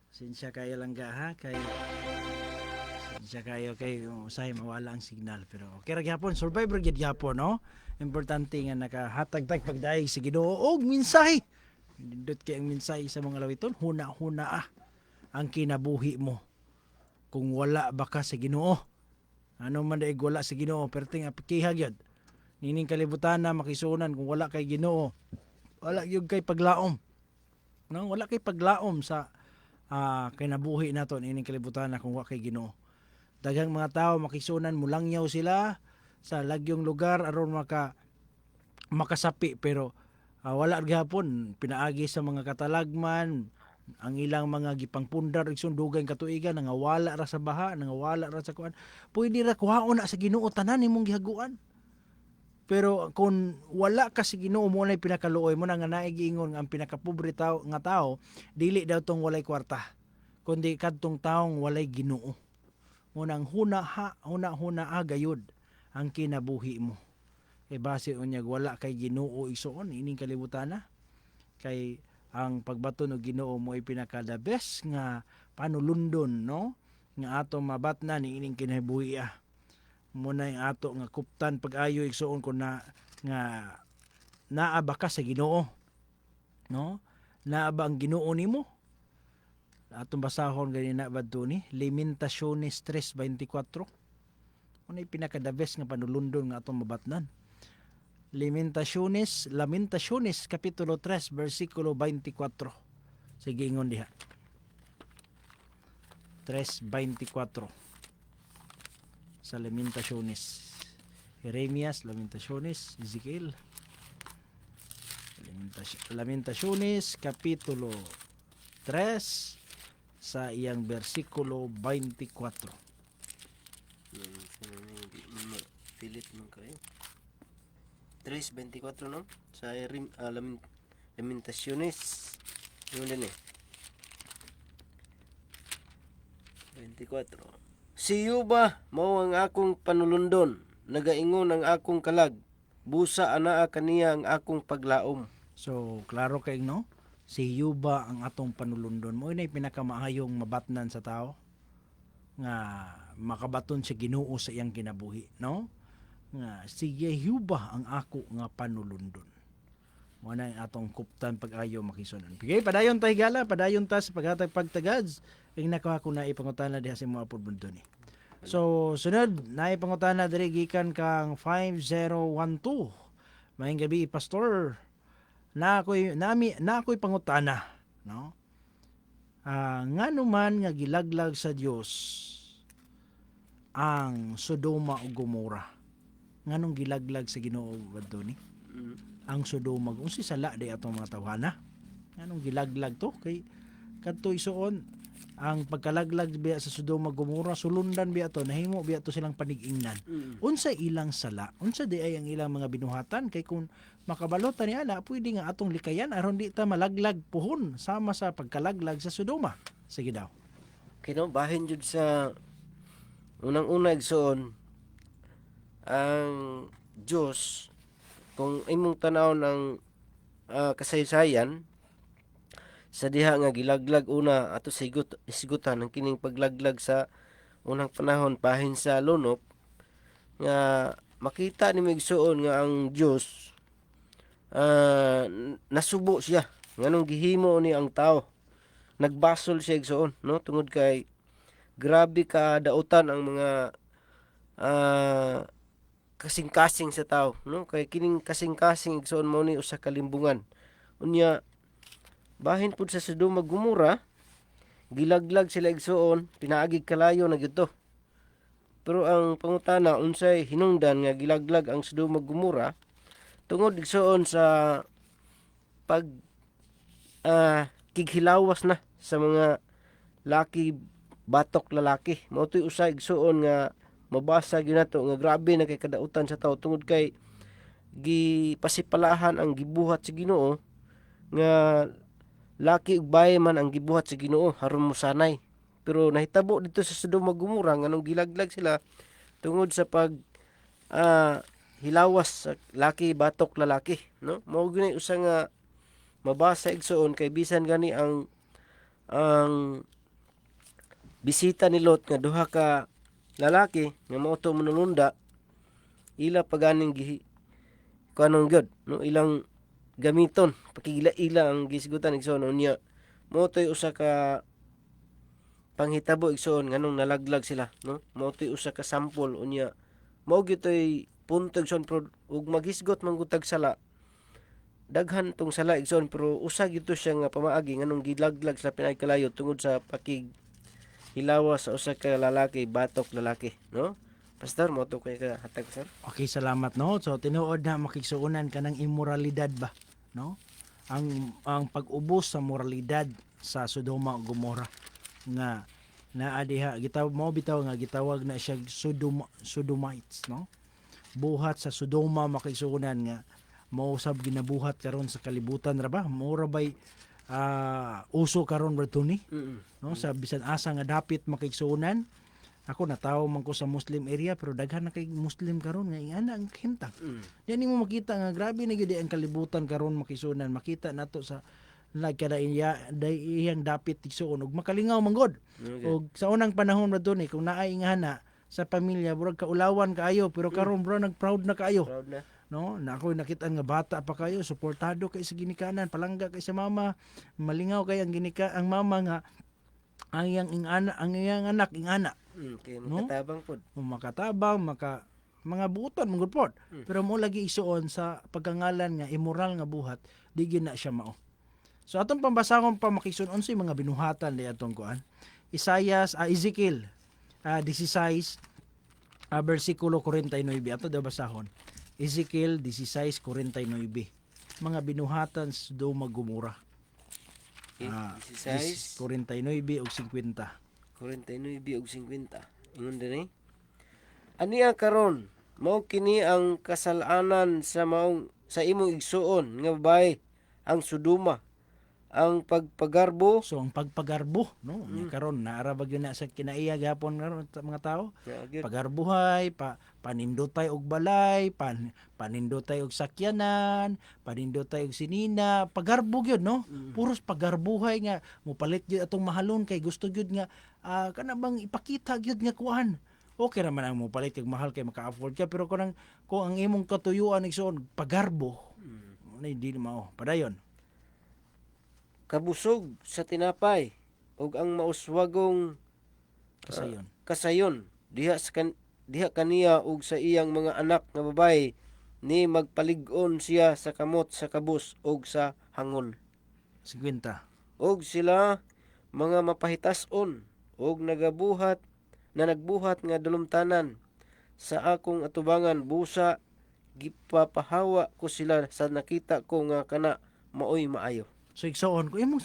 D: Sinsya kayo lang ga ha kay sinsya kayo kay usay mawala ang signal pero okay ra gyapon survivor gyud gyapon no. Importante nga nakahatag-tag pagdaig sa Ginoo og mensahe. Nindot kay ang mensahe sa mga lawiton, huna-huna ang kinabuhi mo. Kung wala ba ka sa Ginoo, ano man daig wala sa Ginoo, perting apikihag yun. Nining kalibutan na makisunan kung wala kay Ginoo, wala gyud kay paglaom. No, wala kay paglaom sa kinabuhi nato nining kalibutan na kung wala kay Ginoo. Daghang mga tao makisunan mulangyaw sila sa lagyong lugar aron makasapi pero wala gyapon pinaagi sa mga katalagman ang ilang mga gipangpundar ug sundugan katuigan nangawala ra sa baha, nangawala ra sa kuan. Pwede ra kuhaon na sa Ginoo tanan nimong gihaguan. Pero kung wala ka sa Ginoo mo na pinakaluoy mo na nga naigiingon ang pinakapobre tao nga tao dili daw tong walay kwarta kundi kadtong taong walay Ginoo. Munang huna gayud ang kinabuhi mo. Kay base unyag wala kay Ginoo igsoon ining kalibutan na kay ang pagbaton og Ginoo mo ay pinaka the best nga panulundon no nga ato mabatnan ni ining kinabuhi muna yung ato nga kuptan pag-ayo igsoon ko na nga naa ba ka sa Ginoo no naa ba ang Ginoo nimo atong basahon ganina badto ni Lamentaciones 3:24 unay pinaka the best nga panulundon nga atong mabatnan. Lamentaciones kapitulo 3 versikulo 24. Sige ingon diha. 3:24. Sa Lamentaciones. Jeremias, Lamentaciones, Ezekiel. Lamentaciones kapitulo 3 sa iyang versikulo 24.
E: Pilit mo kayo. 3:24 no? Sa Lamentaciones. Yun din 24. Siyo ba mao ang akong panulundon, nagaingon ang akong kalag, busa anaa kaniya ang akong paglaom.
D: So, klaro kay no? Si Yuba ang atong panulundon mo inay pinakamaayong mabatnan sa tao nga makabaton sa Ginoo sa iyang kinabuhi, no? Nga sige Yuba ang ako nga panulundon. Mo na atong kuptan pag-ayo makisunan. Pigay padayon ta higala, padayon ta sa paghatag pagtagads. Ing nakuha ko na ipangutana diha sa mga pudmundo ni. So, sunod na ipangutana diri gikan kang 5012. Maayong gabi, pastor. Na ako'y pangutana, no? Ngano man nga gilaglag sa Dios ang Sodoma ug Gomora. Nganong gilaglag sa Ginoo badto ni? Ang Sodoma ug unsa sala day atong mga tawhana? Nganong gilaglag to kay kadto isuon ang pagkalaglag biya sa Sodoma Gomora sulundan biya to nahimo biya to silang panig-ingnan. Unsa ilang sala? Unsa di ay ang ilang mga binuhatan kay kung makabalot ni ana pwede nga atong likayan aron di ta malaglag puhon sama sa pagkalaglag sa Sodoma. Sige daw.
E: Kino bahin jud sa unang-una igsoon ang Dios kung imong tanaw ng kasaysayan sa diha nga gilaglag una ato isigutan ang kining paglaglag sa unang panahon bahin sa lunok nga makita ni migsuon nga ang Dios nasubo siya nganong gihimo ni ang tao nagbasol siya igsoon no tungod kay grabe ka dautan ang mga kasing-kasing sa tao no kay kining kasing-kasing igsoon mao ni usa ka limbungan unya bahin pud sa Sodoma Gomora gilaglag sila igsoon pinaagig kalayo na gyud to pero ang pangutana unsay hinungdan nga gilaglag ang Sodoma Gomora tungod igsoon sa pag kighilawas na sa mga laki batok lalaki mao toy usa igsoon nga mabasa gyud nato nga grabe na kay kadautan sa tao tungod kay gipasipalahan ang gibuhat sa Ginoo nga laki ug baye man ang gibuhat sa Ginoo aron mosanay pero nahitabo dito sa Sodoma Gomora nganong gilaglag sila tungod sa pag hilawas sa laki batok lalaki no mao gyud usa nga mabasa igsoon kay bisan gani ang bisita ni Lot nga duha ka lalaki nga mauto manulunda, ila paganing kanong gyud no, ilang gamiton pakigila-ila ang gisigutan igsoon unya motoy usa ka panghitabo igsoon nganong nalaglag sila no, motoy usa ka sample unya mao gitoy punto igsoon pero ug magisgot man gud tag sala, daghan tong sala igsoon pero usa gito siya nga pamaagi nganong gilaglag sa pinay kalayo tungod sa hilawa sa usa ka lalaki, batok lalaki no. Pastor, mo to kay ka hatag sir.
D: Okay, salamat no. So tinuod na makigsuonan kanang immoralidad ba, no? Ang pag-ubos sa moralidad sa Sodoma ug Gomora nga naa diha bitaw nga gitawag na siya Sodomites, no? Buhat sa Sodoma makigsuonan nga mao sab ginabuhat karon sa kalibutan ra ba? Mura bay uso karon ba ni? No, sa bisan asa nga dapit makigsuonan. Ako natawo man ko sa Muslim area pero daghan na kay Muslim karon nga ingana ang himtang. Yan mo makita nga grabe na gyud ang kalibutan karon makisunan, makita nato sa kada iyang dapit tigsuon ug makalingaw man god. Ug sa unang panahon ra ni kung naay ingana sa pamilya burag kaulawan kaayo pero karon bro nag-proud na kaayo.
E: Proud na.
D: No, na ako nakita nga bata pa kayo, suportado kay sa ginikanan, palangga kay sa mama, malingaw kay ang ang mama nga ang iyang anak ingana.
E: Kay
D: No?
E: makatabang pod.
D: Makatabang, mga buutan mong pod. Pero mo lagi isuon sa pagkangalan nga immoral nga buhat, di gyud na siya mao. So atong pambasahon pa makisunon unsay mga binuhatan di atong kuan. Ezekiel 16 bersikulo 49 ato daw basahon. Ezekiel 16:49. Mga binuhatan sa Sodoma Gomora.
E: 16,
D: 49 ug 50.
E: 49 ug 50. Ingon dinhi. Aniya karon mao kini ang kasalanan sa imong igsuon nga babae ang Sodoma, ang pagpagarbo.
D: So ang pagpagarbo, no? Karon naara ba gyud na sa kinaiya gapon karon sa mga tao? Pagarbuhay, panindotay og balay, panindotay og sakyanan, panindotay og sinina, pagarbo gyud no? Puros pagarbuhay nga mopalit gyud atong mahalon kay gusto gyud nga kana bang ipakita gyud nga kuan. Okay naman ang mopalit kay mahal kay maka-afford ka pero kung ang imong katuyuan igsoon pagarbo, nay di mao. Padayon.
E: Kabusog sa tinapay ug ang mauswagong kasayon diha kaniya ug sa iyang mga anak nga babae ni magpalig-on siya sa kamot sa kabus ug sa hangon.
D: 50.
E: Og sila mga mapahitas-on ug nagbuhat nga dalumtanan sa akong atubangan busa gipapahawa ko sila sa nakita ko nga kana maoy maayo.
D: So igsoon ko imong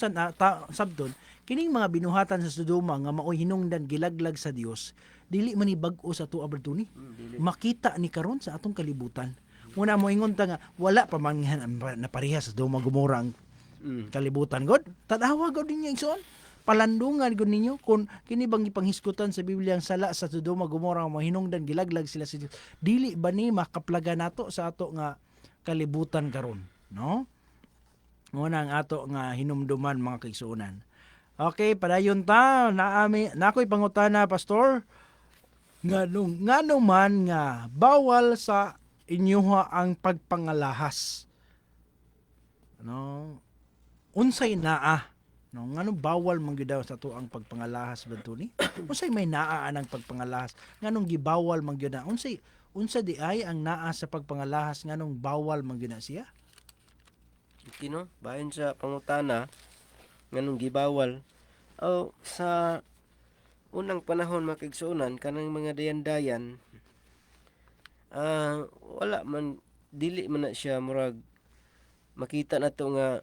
D: sabdon kining mga binuhatan sa Sodoma nga maoy hinungdan gilaglag sa Dios dili man ni bag-o sa tuwa bertuni. Makita ni karon sa atong kalibutan. Muna mo ingon ta nga wala pa man na pareha sa Sodoma Gomora ang kalibutan god. Tadawa god ninyo igsoon. Palandungan gud ninyo kung kini bang ipanghisgutan sa Biblia ang sala sa Sodoma Gomora nga mahinungdan gilaglag sila sa Dios. Dili ba ni makaplaga nato sa ato nga kalibutan karon, no? Muna ang ato nga hinumduman mga kaigsuonan. Okay, padayon ta na ako'y pangutana pastor ngano man nga bawal sa inyoha ang pagpangalahas. No? Unsay naa? No, ngano bawal man gyud daw sa to ang pagpangalahas bantuni? Unsay may naa ang pagpangalahas? Nganong gibawal man gyud na? Unsa di ay ang naa sa pagpangalahas nganong bawal man gyud na siya?
E: Kino bayon sa pangutana nganong gibawal sa unang panahon makigsuonan kanang mga dayan-dayan wala man dili man na siya murag makita nato nga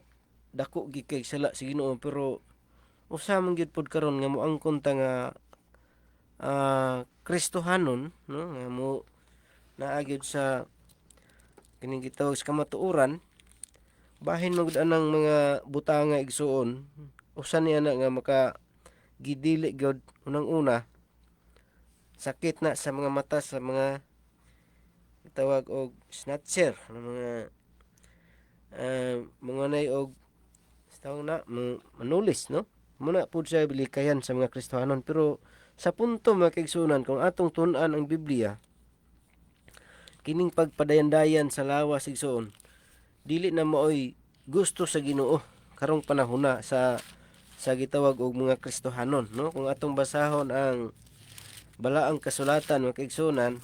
E: dako gikay sala sa Ginoo pero usa man gyud pod karon nga moangkon ta nga Kristohanon no nga mo naagid sa kining gitawag sa kamatuoran. Bahin magud anang mga butanga igsuon usa niya na nga maka gidili gyud unang-una sakit na sa mga mata sa mga tawag og snatcher mga nay og tawag na manulis, no? Muna po siya bilikayan sa mga Kristohanon. Pero sa punto mga kaigsunan, kung atong tunan ang Biblia, kining pagpadayan-dayan sa lawas igsoon, dili na maoy gusto sa Ginoo karong panahona sa gitawag og mga Kristohanon, no? Kung atong basahon ang balaang kasulatan mga kaigsunan,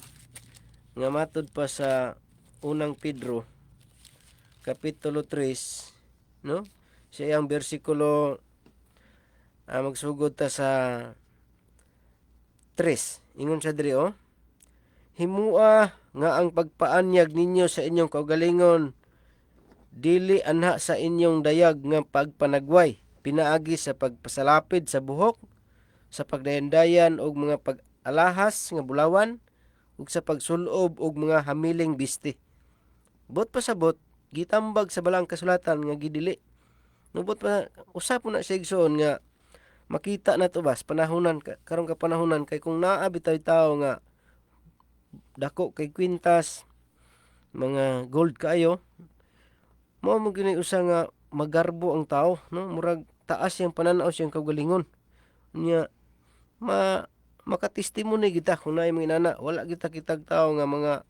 E: nga matud pa sa unang Pedro kapitulo 3, no? Siya ang bersikulo magsugod ta sa 3. Ingon siya diri, himua nga ang pagpaanyag ninyo sa inyong kaugalingon dili anha sa inyong dayag nga pagpanagway, pinaagi sa pagpasalapid sa buhok, sa pagdayan-dayan og mga pag-alahas nga bulawan, ug sa pagsulob og mga hamiling bisti. Bot pasabot gitambag sa balang kasulatan nga gidili. Nubot pa usap na siya igsoon nga makita na to bas panahonan karong kapanahonan kay kung naa bitaw tao nga dako kay kwintas mga gold kaayo, mao mo gini usa nga magarbo ang tao, no? Murag taas yang pananaw siyang kaugalingon nya makatestimony kita kung naay mga inana, wala kita kitag tao nga mga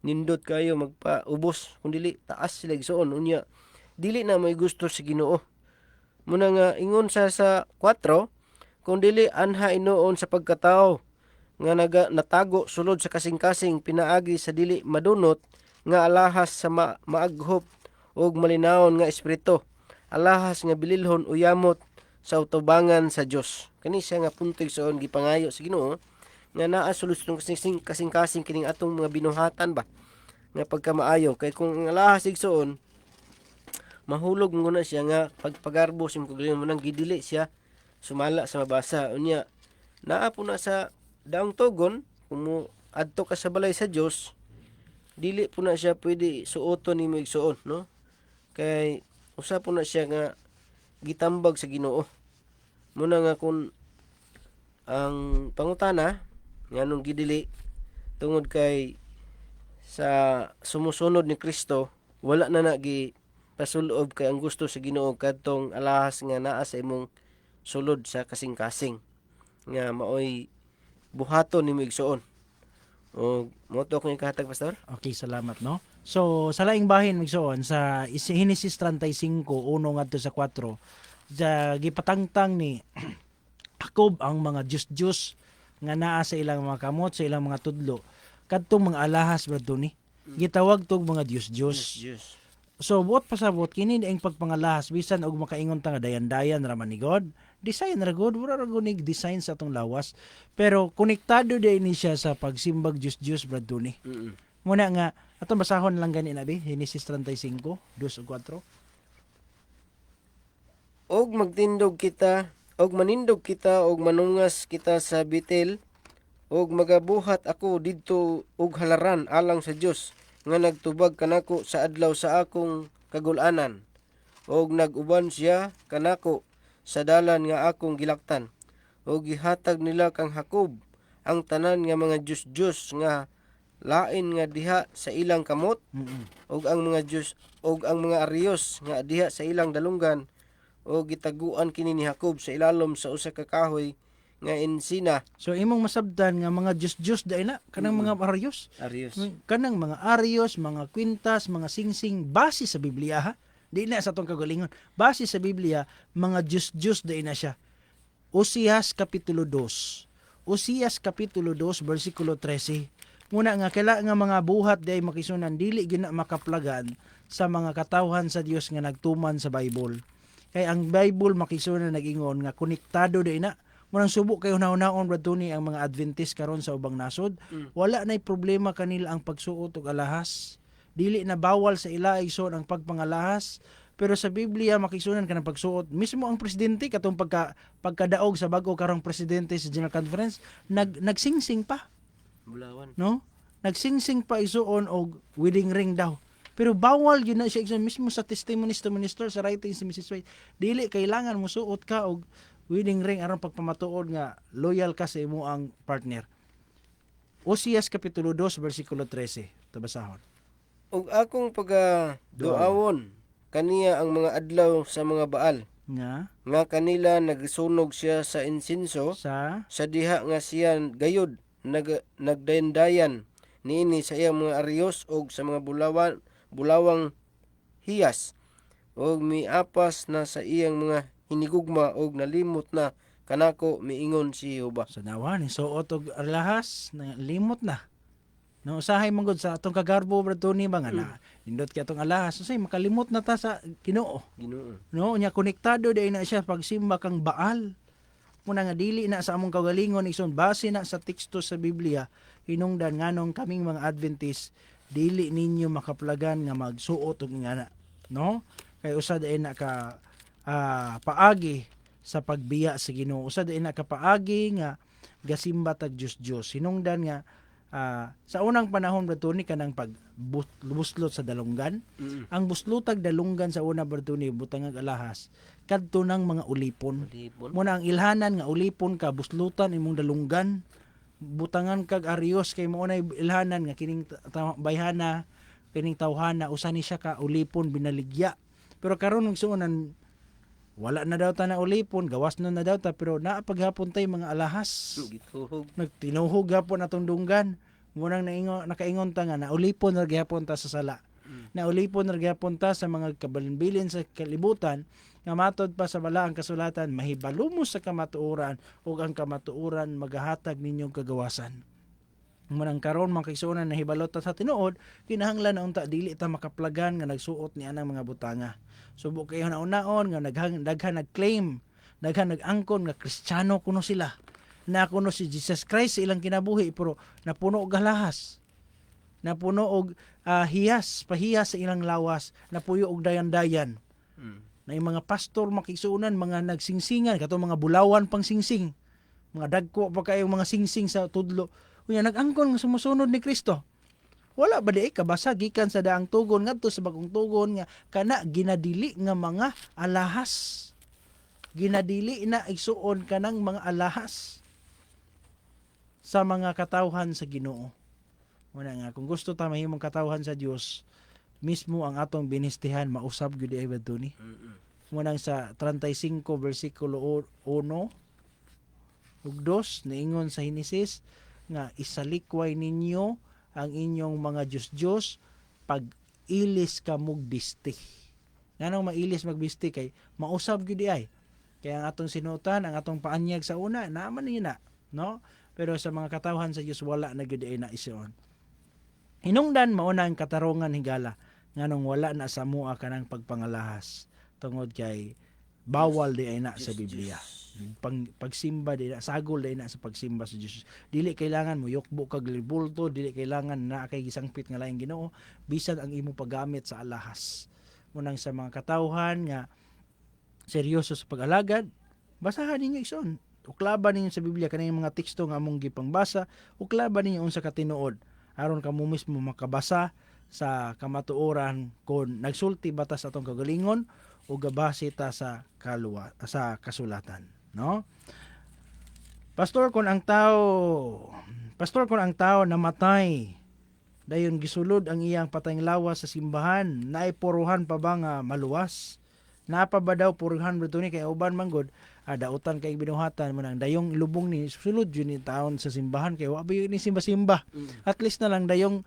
E: nindot kayo magpaubos, kung dili taas sila igsoon unya dili na may gusto sa Ginoo. Muna nga ingon sa 4, kung dili anha inoon sa pagkatao nga natago sulod sa kasing-kasing pinaagi sa dili madunot nga alahas sa maaghop og malinawon nga espiritu, alahas nga bililhon uyamot sa utubangan sa Dios. Kani siya nga punto igsoon gipangayo sa Ginoo nga naa solusyon kasing-kasing kining atong mga binuhatan ba nga pagkamaayo. Kay kung ang alahas igsoon mahulog mo na siya nga pagpagarbo sim kagalingon mo nang gidili siya sumala sa mabasa unya naa po na sa daong tugon kung mo adto ka sa balay sa Dios, dili po na siya pwede suoton nimo igsoon, no? Kay usa po na siya nga gitambag sa Ginoo. Muna nga kung ang pangutana nganong gidili tungod kay sa sumusunod ni Kristo wala na nagi pasulob kay ang gusto sa Ginoo kadtong alahas nga naa sa imong sulod sa kasing-kasing nga maoy buhaton nimo igsoon. O mo to kung ikahatag, pastor?
D: Okay, salamat, no? So, sa laing bahin migsoon sa Genesis 35, 1 ngadto sa 4, gipatangtang ni Jacob ang mga Diyos nga naa sa ilang mga kamot, sa ilang mga tudlo. Kadtong mga alahas bro ni. Gitawag tog mga Diyos. So, buot pasabot kini ang pagpangalahas bisan og makaingon ta nga dayan-dayan raman ni God. Design ra God, wala ra gunig design sa atong lawas. Pero konektado din ni siya sa pagsimbag Diyos brad ni. Muna nga atong basahon lang gani nabi Genesis 35, 2 ug 4.
E: Og magtindog kita, og manindog kita, og manungas kita sa Betel, og magabuhat ako didto og halaran alang sa Dios nga nagtubag kanako sa adlaw sa akong kagul-anan, og nag-uban siya kanako sa dalan nga akong gilaktan, og gihatag nila kang Jacob ang tanan nga mga Diyos nga lain nga diha sa ilang kamot, og ang mga Diyos og ang mga ariyos nga diha sa ilang dalunggan, o gitaguan kini ni Jacob sa ilalom sa usa ka kahoy nga ensina.
D: So imong masabdan nga mga Diyos dai na kanang mga Arios. Kanang mga Arios, mga kwintas, mga singsing base sa Biblia ha. Di na sa atong kagalingon. Base sa Biblia, mga Diyos dai na siya. Osias kapitulo 2. Osias kapitulo 2 bersikulo 13. Muna nga kaila nga mga buhat dai makisunan dili gyud na makaplagan sa mga katawhan sa Dios nga nagtuman sa Bible. Kay ang Bible makisunan nag-ingon nga konektado dai na. Munang subo kayo naon-naon brad ni ang mga Adventist karon sa ubang nasod, wala nay problema kanila ang pagsuot og alahas. Dili na bawal sa ila igsoon ang pagpangalahas, pero sa Biblia makisunan kanang pagsuot. Mismo ang presidente katong pagkadaog sa bag-o karong presidente sa General Conference, nagsingsing pa.
E: Bulawan.
D: No? Nagsingsing pa igsoon og wedding ring daw. Pero bawal yun na siya igsoon mismo sa testimonies to minister sa writings ni Mrs. White. Dili kailangan mo suot ka og wedding ring aron pagpamatuod nga loyal ka sa imo ang partner. Osias kapitulo 2 bersikulo 13. Tabasahon.
E: Og akong pagaduawon kaniya ang mga adlaw sa mga Baal nga kanila nagsunog siya sa insinso
D: sa
E: sa diha nga siya gayud nagdayandayan niini sa iyang mga aryos og sa mga bulawang hiyas og miapas na sa iyang mga hinigugma og nalimot na kanako miingon si Jehova.
D: sa nawa ni suot og alahas na limot na. No, usahay man gud sa atong kagarbo Brad Tony ba nga na nindot kay atong alahas usay makalimot na ta sa Ginoo.
E: Ginoo.
D: No, nya konektado day na siya pagsimba kang Baal. Muna nga dili na sa among kagalingon ison base na sa teksto sa Biblia hinungdan nganong kaming mga Adventist dili ninyo makaplagan nga magsuot og ingana, no? Kay usa day na ka paagi sa pagbiya sa Ginoo. Usa day na ka paagi nga gasimba tag Dios hinungdan nga sa unang panahon Brad Tony kanang pagbuslot sa dalunggan. Ang buslutag dalunggan sa una Brad Tony butangag alahas kadto ng mga ulipon. Muna ang ilhanan nga ulipon ka buslutan imong dalunggan butangan kag aryos kay mo na ilhanan nga kining bayhana kining tawhana usa ni siya ka ulipon binaligya. Pero karon magsuonan wala na daw ta na ulipon gawas na daw ta pero naa paghapon tay mga alahas.
E: Gituhog.
D: Nagtinuhog gapon atong dunggan. Munang nakaingon ta nga naulipon ra gyapon ta sa sala. Naulipon ra gyapon ta sa mga kabalinbilin sa kalibutan nga matod pa sa balaang kasulatan mahibalumos sa kamatuoran ug ang kamatuoran magahatag ninyong kagawasan. Munang karon mga kaigsuonan nahibalot ta sa tinuod kinahanglan na unta dili ta makaplagan nga nagsuot ni anang mga butanga. Subo kayo na unaon nga daghan nag-claim, daghan nag-angkon nga Kristiyano kuno sila. Na kuno si Jesus Christ sa ilang kinabuhi pero napuno og galahas. Napuno og pahiyas sa ilang lawas, napuyo og dayan-dayan. Na yung mga pastor makigsuonan mga nagsingsingan kato mga bulawan pang singsing. Mga dagko pa kayong mga singsing sa tudlo. Unya nag-angkon nga sumusunod ni Kristo. Wala ba di kabasa gikan sa daang tugon ngadto sa bagong tugon nga kana ginadili nga mga alahas. Ginadili na igsuon kanang mga alahas sa mga katawhan sa Ginoo. Muna nga kung gusto ta mahimong katawhan sa Dios, mismo ang atong binistihan mausab gyud ay badto ni. Muna sa 35 bersikulo 1 ug 2 niingon sa Henesis nga isalikway ninyo ang inyong mga Diyos pag ilis ka mugbisti. Nganong mailis magbisti kay mausab gyud ay. Kaya ang atong sinutan, ang atong paanyag sa una, naman niya na, no? Pero sa mga katawhan sa Dios wala na gyud ay na ision. Hinungdan mao na ang katarungan higala nganong wala na sa mua kanang pagpangalahas tungod kay bawal di ay na sa Biblia. Pagsimba di na sagol di na sa pagsimba sa Dios. Dili kailangan mo yukbo kag libulto, dili kailangan na kay gisangpit nga laing Ginoo bisan ang imo paggamit sa alahas. Munang sa mga katawhan nga seryoso sa pag-alagad, basahan ninyo ison. Uklaban ninyo sa Biblia kanang mga teksto nga among gipangbasa, uklaban ninyo unsa ka tinuod aron kamo mismo makabasa sa kamatuoran kung nagsulti ba ta sa atong kagalingon o gabase ta sa kasulatan, no? Pastor kung ang tao namatay dayon gisulod ang iyang patayng lawas sa simbahan, naay puruhan pa ba nga maluwas? Napa ba daw puruhan bro ni kay uban manggod dautan kay binuhatan mo nang dayong lubong ni sulod yun ni taon sa simbahan kay wa ba yun ni simba-simba. At least na lang dayong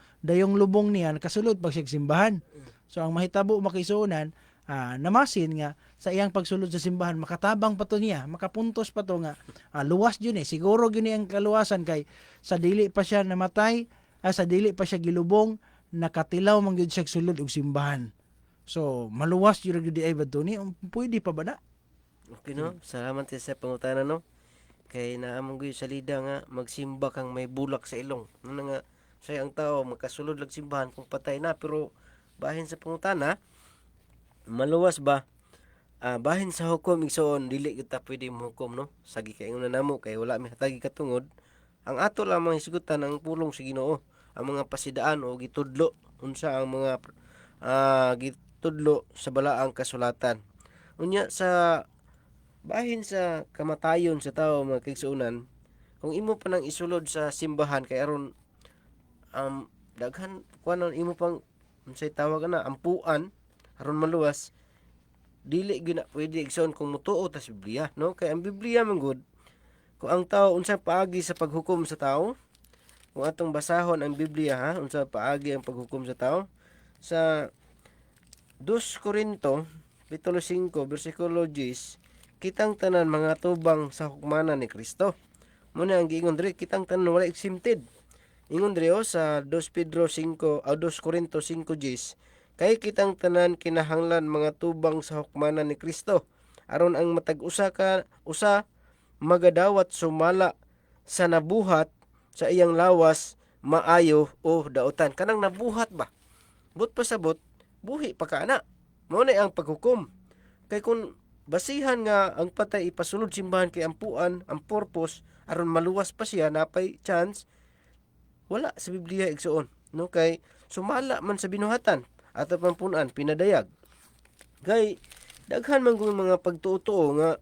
D: lubong niya kasulod pag siya simbahan. So ang mahitabo makisunan namasin nga sa iyang pagsulod sa simbahan makatabang pa to niya, makapuntos pa to nga luwas yun siguro yun ang kaluwasan kay sa dili pa siya namatay, sa dili pa siya gilubong nakatilaw man gyud siya sulod og simbahan. So maluwas yun gyud ay badto ni pwede pa ba na?
E: Okay no, salamat sa pangutana no. Kay naamong gyud salida nga magsimba kang may bulak sa ilong. Ano nga say ang tao makasulod lag simbahan kung patay na pero bahin sa pangutana maluwas ba? Bahin sa hukom igsoon dili kita pwede mohukom no. Sagi kay ingon namo kay wala mi hatagi katungod. Ang ato lamang hisgutan ang pulong sa Ginoo, ang mga pasidaan o gitudlo unsa ang mga gitudlo sa balaang kasulatan. Unya sa bahin sa kamatayon sa tao mga kaigsuonan, kung imo pa nang isulod sa simbahan kay aron daghan kuanon imo pang unsay tawag na ampuan aron maluwas dili gyud na pwede igsoon kung mutuo ta sa Biblia, no? Kay ang Biblia man gud, kung ang tao unsa paagi sa paghukom sa tao, kung atong basahon ang Biblia ha, unsa paagi ang paghukom sa tao, sa 2 Korinto kapitulo 5 bersikulo 10, kitang tanan mga tubang sa hukmanan ni Kristo. Muna ang giingon diri, kitang tanan wala exempted. Ingon diri sa 2 Pedro 5 o 2 Korinto 5:10, kay kitang tanan kinahanglan mga tubang sa hukmanan ni Kristo aron ang matag usa magadawat sumala sa nabuhat sa iyang lawas maayo o dautan. Kanang nabuhat ba? But pasabot, buhi pa ka ana. Mao na ang paghukom. Kay kung basihan nga ang patay ipasulod simbahan kay ampuan, ang purpose aron maluwas pa siya napay chance, wala sa Biblia igsuon, no? Kay sumala man sa binuhatan ato pampunan pinadayag. Kay daghan man kung mga pagtuo nga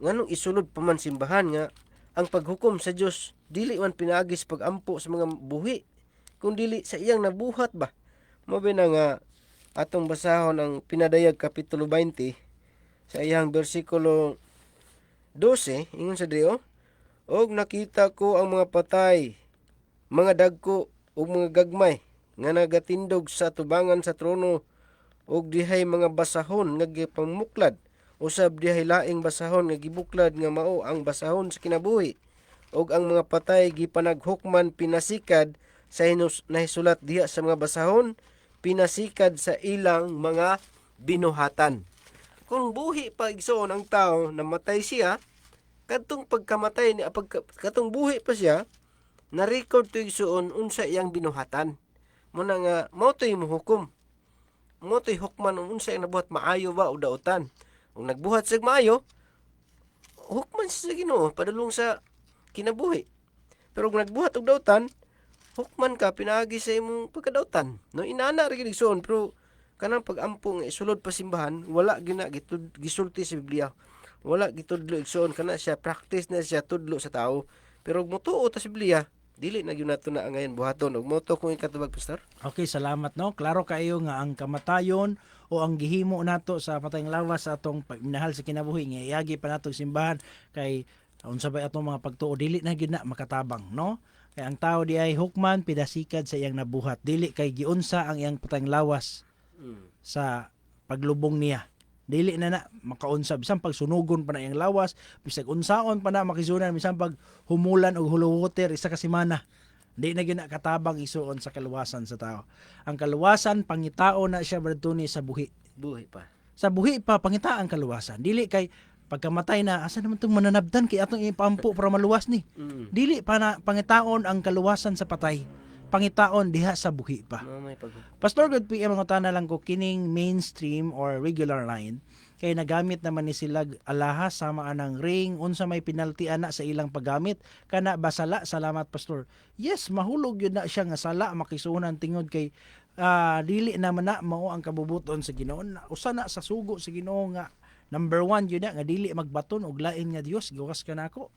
E: nganong isulod pa man simbahan nga ang paghukom sa Dios dili man pinagis pagampo sa mga buhi, kung dili sa iyang nabuhat ba. Mo na nga atong basahon ang pinadayag kapitulo 20 sa iyang bersikulo 12, ingon sa diyo, og nakita ko ang mga patay, mga dagko ug mga gagmay nga nagatindog sa tubangan sa trono, og dihay mga basahon nga gipangmuklad, usab dihay laing basahon nga gibuklad nga mao ang basahon sa kinabuhi, og ang mga patay gipanaghukman pinasikad sa nahisulat diha sa mga basahon, pinasikad sa ilang mga binuhatan. Kung buhi pa igsoon ang tao, namatay siya, kadtong pagkamatay ni katong buhi pa siya, na-record to igsoon unsa iyang binuhatan. Muna nga mao toy mohukom. Mao toy hukman unsa iyang nabuhat, maayo ba o dautan. Kung nagbuhat sa maayo, hukman sa Ginoo padulong sa kinabuhi. Pero kung nagbuhat og dautan, hukman ka pinaagi sa imong pagkadautan. No, inana ra gid igsoon, pero kanang pag-ampo nga isulod pa simbahan, wala gina gisulti sa Biblia. Wala gitudlo igsoon kana siya, practice na siya tudlo sa tao. Pero ug motuo ta sa Biblia, dili na gyud nato na ngayon buhaton og moto kung ikatubag, pastor.
D: Okay, salamat no. Klaro kayo nga ang kamatayon o ang gihimo nato sa patayng lawas sa atong pagminahal sa kinabuhi nga iagi pa nato simbahan kay unsa bay atong mga pagtuo dili na gyud na makatabang no. Kay ang tao di ay hukman pidasikad sa iyang nabuhat, dili kay giunsa ang iyang patayng lawas sa paglubong niya. Dili na makaunsa bisan pag sunugon pa na iyang lawas, bisag unsaon pa na makisunan, bisan pag humulan og huluwater isa ka semana. Di na gyud na katabang isuon sa kaluwasan sa tao. Ang kaluwasan pangitao na siya bradtuni sa buhi.
E: Buhi pa.
D: Sa buhi pa pangita ang kaluwasan. Dili kay pagkamatay na asa naman tong mananabdan kay atong ipampo para maluwas ni. Dili pa na pangitaon ang kaluwasan sa patay. Pangitaon diha sa buhi pa.
E: Mao may paghukom.
D: Pastor God PM mga tana lang ko kining mainstream or regular line kay nagamit naman ni sila alahas sama anang ring unsa may penalty ana sa ilang paggamit kana basala. Salamat pastor. Yes, mahulog yun na siya nga sala makisunan tingod kay dili naman na mao ang kabubuton sa Ginoo. Usa na sa sugo sa Ginoo nga number 1 yun na nga dili magbaton og lain nga Dios gawas ka nako.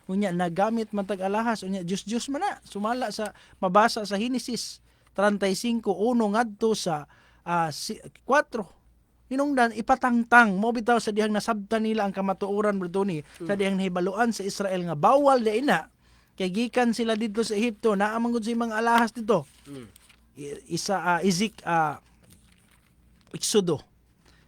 D: Unya nagamit man tag alahas unya Dios man na sumala sa mabasa sa Genesis 35:1 ngadto sa 4 hinungdan ipatangtang mo bitaw sa dihang nasabtan nila ang kamatuoran brodoni sa dihang nahibaluan sa Israel nga bawal di ina kay gikan sila dito sa Ehipto naa man gud sa mga alahas dito.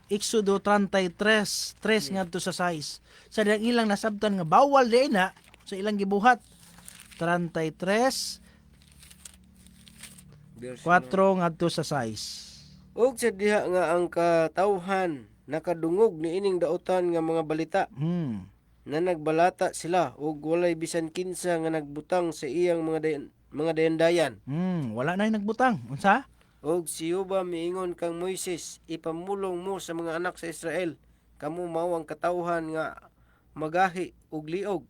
D: Exodo 33:3 ngadto sa 6 sa dihang ilang nasabtan nga bawal di ina sa ilang gibuhat 33:4 ngadto sa 6.
E: Og sa diha nga ang katawhan nakadungog ni ining dautan nga mga balita na nagbalata sila og walay bisan kinsa nga nagbutang sa iyang mga dayandayan.
D: Wala na yung nagbutang. Unsa?
E: Og si Yuba miingon kang Moises, ipamulong mo sa mga anak sa Israel, kamo mao ang katawhan nga magahi og liog.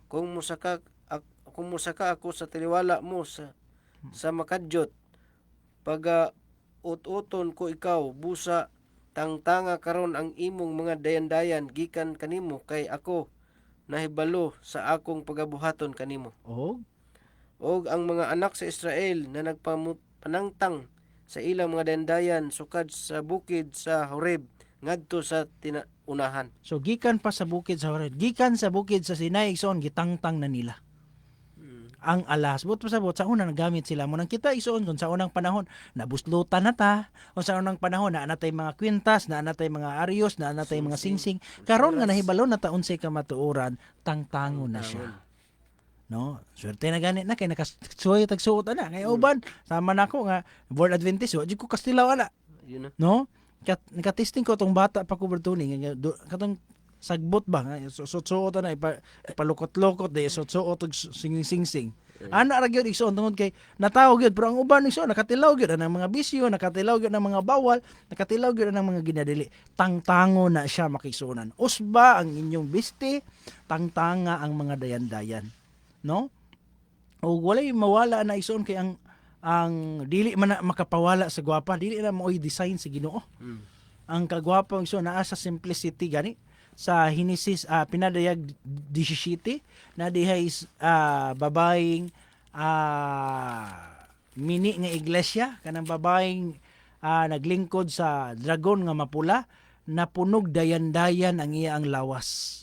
E: Kung musaka ako sa tiliwala mo sa makadyot, pag ut-uton ko ikaw busa tangtanga karon ang imong mga dayandayan gikan kanimo kay ako nahibalo sa akong pagabuhaton kanimo. Og ang mga anak sa Israel na nagpanangtang sa ilang mga dayandayan sukad sa bukid sa Horeb ngadto sa unahan.
D: So gikan pa sa bukid sa Horeb, gikan sa bukid sa Sinai igsoon gitangtang na nila ang alas. But pasabot sa una nagamit sila mo nang kita igsoon kung sa unang panahon nabuslutan na ta, o sa unang panahon na natay mga kwintas, na natay mga aryos, na natay mga singsing. Karon nga nahibalo na ta unsay ka matuoran, tangtango na siya. No, swerte na gani na kay nakasuoy tagsuot ana. Kay uban sama nako nga Word Adventist, wa jud ko kastilaw ana.
E: Yun na.
D: No? Nakatesting ko tong bata pa ko bertuni nga katong sagbot ba nga suot na ipalukot-lukot de suot sing-sing. Ana ra gyud igsoon tungod kay natawag gyud, pero ang uban igsoon nakatilaw gyud ang mga bisyo, nakatilaw gyud ang mga bawal, nakatilaw gyud ang mga ginadili. Tangtango na siya makigsuonan. Usba ang inyong bisti, tangtanga ang mga dayan-dayan. No? O walay mawala na igsoon kay ang dili man na makapawala sa gwapa, dili na mo'y design sa Ginoo. Ang kagwapa igsoon naa sa simplicity gani sa Hinesis pinadayag 17 na dihay babaeng mini nga iglesia, kanang babaeng naglingkod sa dragon nga mapula, napunog dayan-dayan ang iya ang lawas.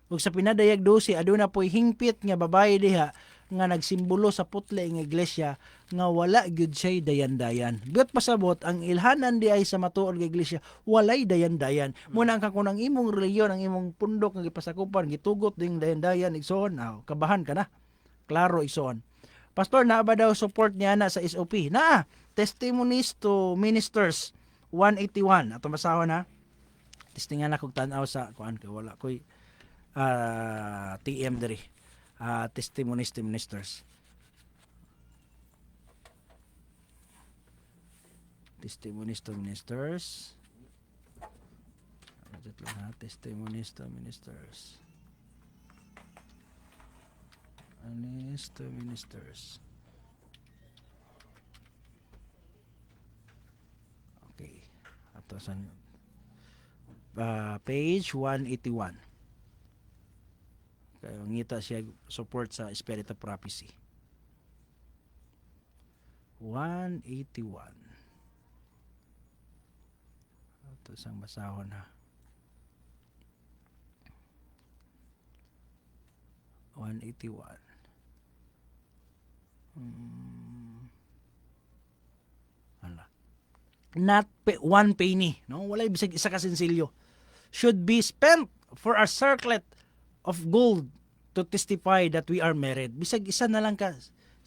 D: Ug sa pinadayag 12 aduna po'y hingpit nga babae diha nga nagsimbolo sa putli nga iglesia nga wala gyud siya dayan-dayan. Biot pasabot ang ilhanan di ay sa matuod nga iglesia walay dayan-dayan. Muna ang kakunang imong reliyon, ang imong pundok nga gipasakupan gitugot ding dayan-dayan igsoon, kabahan ka na. Klaro igsoon. Pastor, naa ba daw support niya na sa SOP? Naa, Testimonies to Ministers 181. Ato basahon na. Testingan ako tanaw sa kuan kay wala koy TM diri. Testimonies to Ministers. Testimonies to Ministers. Testimonies to Ministers. Testimonies to Ministers. Okay. Ato sa page 181. Kaya ngita siya support sa Spirit of Prophecy. 181. Ito isang basahon ha. 181. Hala. Not one penny, no? Wala bisag isa ka sensilyo. Should be spent for a circlet of gold to testify that we are married. Bisag isa na lang ka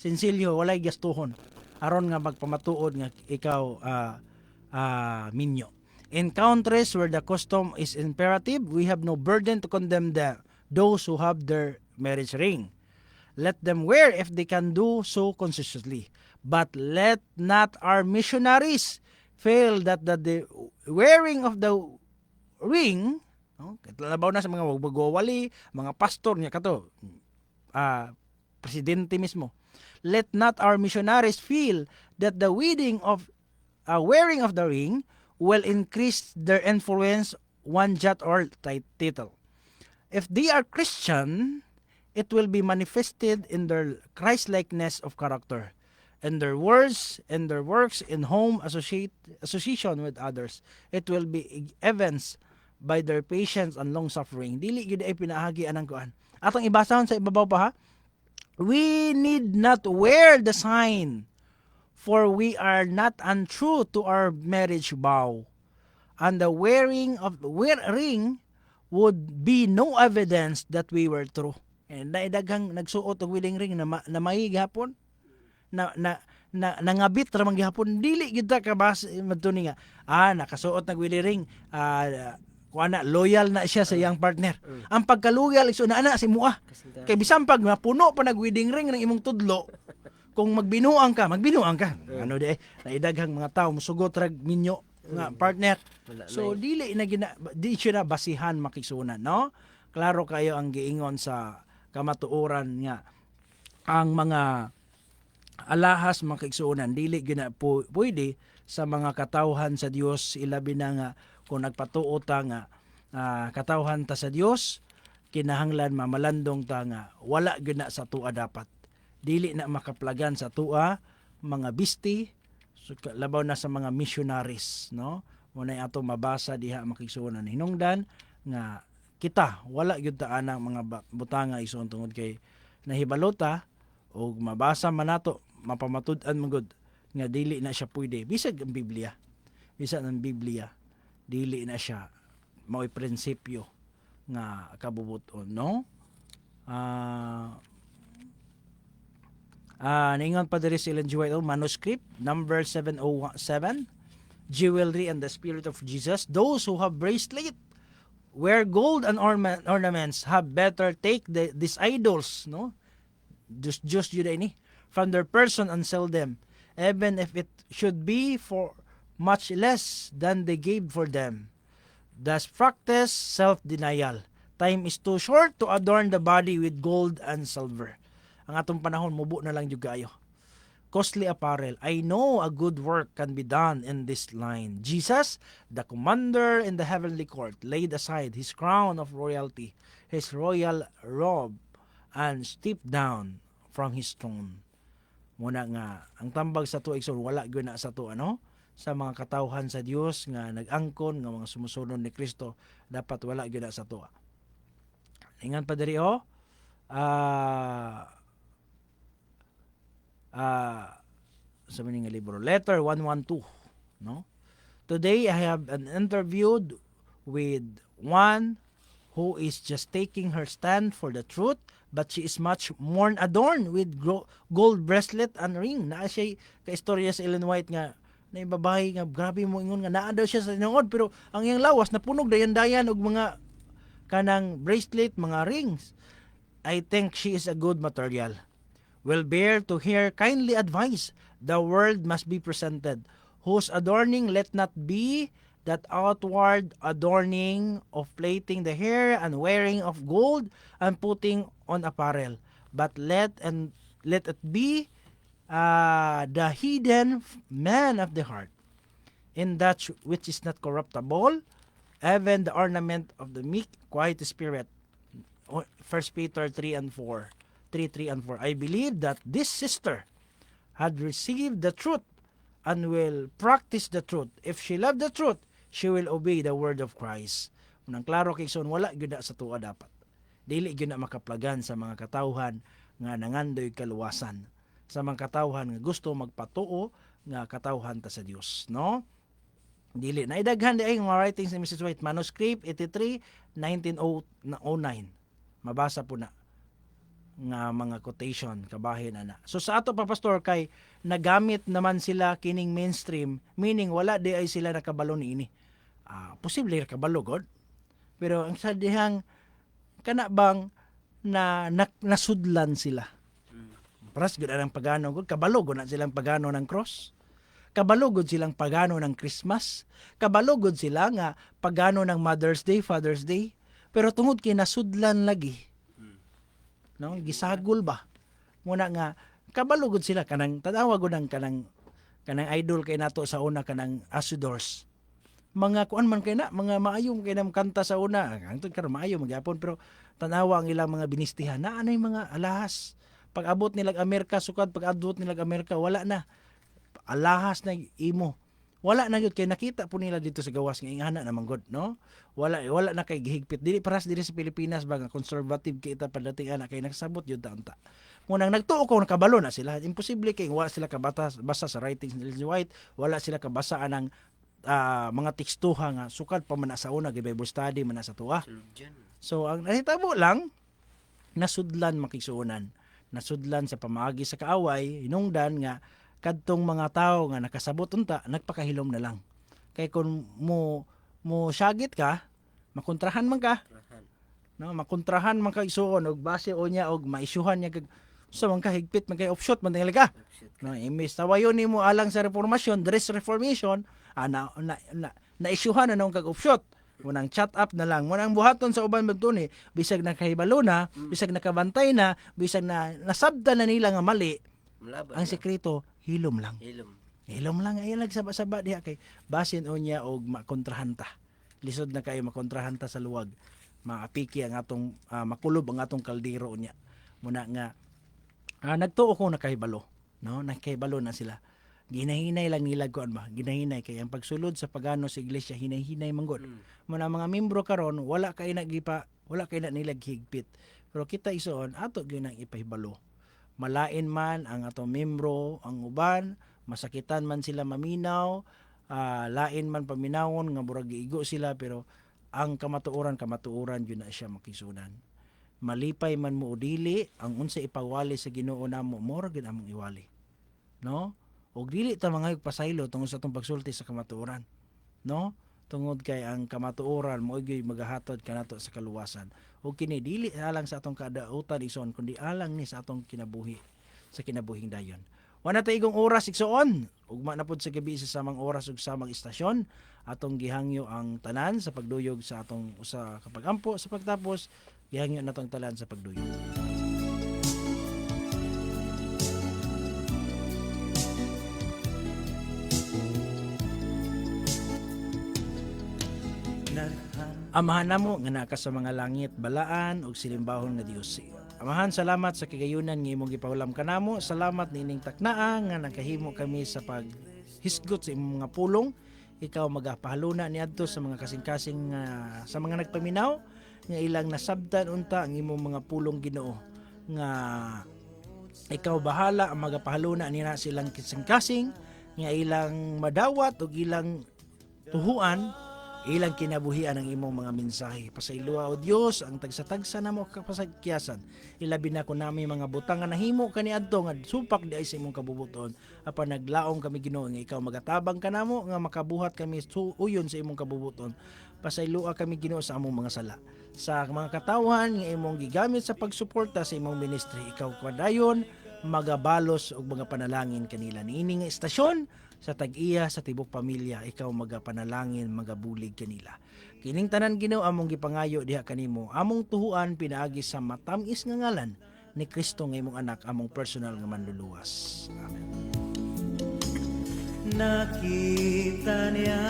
D: sensilyo, walay gastuhon aron nga magpamatuod nga ikaw minyo. In countries where the custom is imperative, we have no burden to condemn those who have their marriage ring. Let them wear if they can do so consistently. But let not our missionaries fail that the wearing of the ring, no? Labaw na sa mga wali, mga pastor niya kato, presidente mismo. Let not our missionaries feel that the wearing of the ring will increase their influence one jot or tittle. If they are Christian, it will be manifested in their Christ-likeness of character, in their words, in their works, in home association with others. It will be evidenced by their patience and long-suffering. Dili yun ay pinahagi anang kuan. Atong ibasahon sa ibabaw pa ha. We need not wear the sign, for we are not untrue to our marriage vow. And the wearing of the ring would be no evidence that we were true. And daghang nagsuot og wedding ring na may gihapon na nangabit ra man gihapon, dili gyud ta kabas madtuni nga nakasuot nag wedding ring kuana loyal na siya sa iyang partner. Ang pagka-loyal iso na ana si mua. Kay bisan pag mapuno pa nag wedding ring ng imong tudlo, kung magbinuang ka. Ano di naidaghang mga tawo musugot rag minyo nga partner. So dili na di siya na basihan makisunan, no? Klaro kayo ang giingon sa kamatuoran nga ang mga alahas makigsuonan dili gina pwede sa mga katawhan sa Dios, ilabi na nga kung nagpatuo ta nga katawhan ta sa Dios, kinahanglan mamalandong ta nga wala gina sa tua dapat, dili na makaplagan sa tua mga bisti, so, labaw na sa mga missionaries, no? Muna ato mabasa diha makigsuonan hinungdan nga kita wala gyud ta anang mga butanga ison tungod kay nahibalota og mabasa man nato mapamatud-an man gud nga dili na siya pwede bisag ang Biblia. Bisag ang Biblia dili na siya mao'y prinsipyo nga kabubuton, no? Naingon pa diri si Ellen G. White, manuscript number 707, jewelry and the spirit of Jesus. Those who have bracelet wear gold and ornaments have better take these idols, no? Just yun ini from their person and sell them, even if it should be for much less than they gave for them. Thus practice self-denial. Time is too short to adorn the body with gold and silver. Ang atong panahon, mubo na lang yung gayo. Costly apparel. I know a good work can be done in this line. Jesus, the commander in the heavenly court, laid aside his crown of royalty, his royal robe, and stepped down from his throne. Muna nga, ang tambag sa tuig wala gyud na sa to, ano? Sa mga katawhan sa Dios nga nag-angkon nga mga sumusunod ni Kristo, dapat wala gyud na sa to. Ingan pa diri sa maning nga libro, letter 112, no? Today I have an interviewed with one who is just taking her stand for the truth, but she is much more adorned with gold bracelet and ring. Naa siya ka-istorya sa Ellen White nga na babae nga grabe mo ingon nga naa daw siya sa tinuod, pero ang iyang lawas napunog dayan-dayan og mga kanang bracelet, mga rings. I think she is a good material. Will bear to hear kindly advice. The world must be presented, whose adorning let not be that outward adorning of plaiting the hair and wearing of gold and putting on apparel, but let it be the hidden man of the heart, in that which is not corruptible, even the ornament of the meek, quiet spirit. 1 Peter 3 and 4. 3 and 4. I believe that this sister had received the truth and will practice the truth. If she loved the truth, she will obey the word of Christ. Unang klaro kay son, wala gyud sa tuwa dapat. Dili gyud na makaplagan sa mga katawhan nga nangandoy kaluwasan. Sa mga katawhan nga gusto magpatuo nga katawhan ta sa Dios, no? Dili na idaghan di ay mga writings ni Mrs. White, manuscript 83 1909. Mabasa po na nga mga quotation kabahin na. So sa ato pa pastor kay nagamit naman sila kining mainstream, meaning wala di ay sila nakabalo niini. Posible nakabalo god. Pero ang sadihang kana bang nasudlan sila. Paras gud ang pagano gud, kabalo gud na silang pagano ng cross. Kabalo gud silang pagano ng Christmas. Kabalo gud sila nga pagano ng Mother's Day, Father's Day. Pero tungod kay nasudlan lagi. No, gisagol ba? Muna nga kabalo gud sila kanang tanawa gud ang kanang idol kay nato sa una kanang Asidors. Mga kuan man kay na, mga maayong kay nam kanta sa una. Hangtod karon maayo magyapon pero tanawa ang ilang mga binistihan na anay mga alahas. Pag abot nilag Amerika sukad, pag abot nilag Amerika wala na. Alahas na imo. Wala na gyud kay nakita po nila dito sa gawas nga ingana naman god, no? Wala na kay gihigpit dili paras diri sa Pilipinas ba nga conservative kay ita padating ana kay nagsabot jud ta unta. Munang nagtuo ko nakabalo na sila. Imposible kay wala sila basa sa writings ni Ellen G. White, wala sila kabasaan ng mga tekstuha nga sukad pa man sa una Bible study man sa tuwa. So ang nahitabo lang nasudlan makigsuonan. Nasudlan sa pamaagi sa kaaway, hinungdan nga kadtong mga tao nga nakasabot unta nagpakahilom na lang. Kay kung mo syagit ka, makontrahan man ka. No, makontrahan man ka isuon og base o niya og maisyuhan niya kag sa man ka higpit man kay offshot man talaga. No, imbes tawayon nimo alang sa reformasyon, dress reformation, na isyuhan na nung kag offshot. Munang chat up na lang. Munang buhaton sa uban magtuni, bisag nakahibalo na, bisag nakabantay na, bisag na nasabdan na nila nga mali.
E: Malaban
D: Ang
E: na.
D: sekreto, hilom lang. Hilom lang ay nagsaba-saba diha kay basin o niya og makontrahan ta. Lisod na kayo makontrahan ta sa luwag. Maapiki ang atong makulob ang atong kaldero niya. Muna nga nagtuo ko nakahibalo, no? Nakahibalo na sila. Ginahinay lang nila kuan ba? Ginahinay kay ang pagsulod sa pagano sa iglesia hinay-hinay manggod. Muna mga membro karon wala kay na nila higpit. Pero kita ison ato gyud nang ipahibalo. Malain man ang atong membro, ang uban, masakitan man sila maminaw, lain man paminawon nga murag giigo sila pero ang kamatuoran yun na siya makisunan. Malipay man mo o dili, ang unsa ipawali sa Ginoo namo mora gyud among iwali. No? Og dili ta mga pasaylo tungod sa atong pagsulti sa kamatuoran. No? Tungod kay ang kamatuoran mo gyud magahatod kanato sa kaluwasan. Og kini dili alang sa atong kadautan ison kundi alang ni sa atong kinabuhi sa kinabuhing dayon. Wala ta igong oras igsoon. Ugma na pud sa gabi sa samang oras ug samang istasyon atong gihangyo ang tanan sa pagduyog sa atong usa ka pagampo sa pagtapos gihangyo natong tanan sa pagduyog. Amahan namo nga naka sa mga langit balaan ug silimbahon nga Dios. Amahan, salamat sa kagayunan nga imong gipahulam kanamo. Salamat nining taknaa nga nakahimo kami sa paghisgot sa imong mga pulong. Ikaw magapahaluna niadto sa mga kasing-kasing sa mga nagpaminaw nga ilang nasabtan unta ang imong mga pulong Ginoo. Nga ikaw bahala ang magapahaluna nila silang kasing-kasing nga ilang madawat ug ilang tuhuan ilang kinabuhian ang imong mga mensahe. Pasayloa o Dios ang tagsa-tagsa namo kapasagkiyasan. Ilabi na ko nami mga butang nga nahimo kaniadto nga supak di ay sa imong kabubuton. Apan naglaom kami Ginoo nga ikaw magatabang kanamo nga makabuhat kami uyon sa imong kabubuton. Pasayloa kami Ginoo sa among mga sala. Sa mga katawhan nga imong gigamit sa pagsuporta sa imong ministry, ikaw kwadayon magabalos og mga panalangin kanila. Niini nga istasyon sa tag-iya sa tibok pamilya, ikaw magapanalangin, magabulig kanila. Kining tanan Ginoo among gipangayo diha kanimo, among tuhuan pinaagi sa matamis nga ngalan ni Kristo nga imong anak, among personal nga manluluwas. Amen.
G: Nakita niya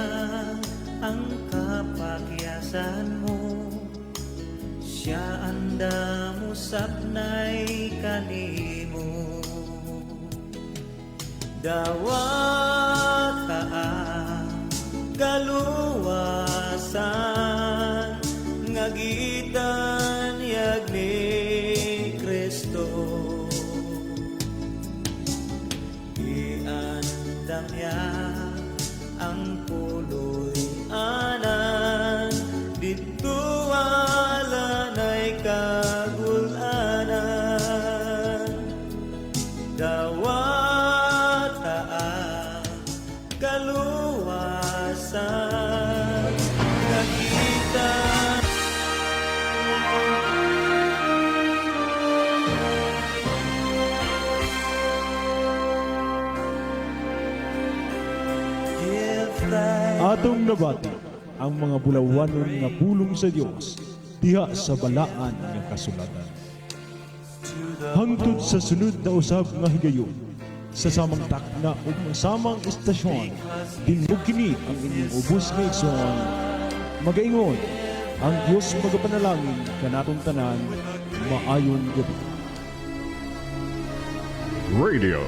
G: ang kapakyasan mo, siya anda mo sapnay kanimo. Dawat ang kaluwasan nga gitanyag ni Kristo. Iandam niya ang puloy anan dito wala na'y kagulanan. Dawat kaluwasan nakita.
C: Atong nabati ang mga bulawanon nga pulong sa Dios diha sa balaan nga kasulatan. Hangtod sa sunod na usab nga higayon sa samang takna ug samang istasyon, tingog kini ang inyong ubos nga igsoon. Magaingon, ang Dios magapanalangin kanatong tanan. Maayong gabi.
H: Radio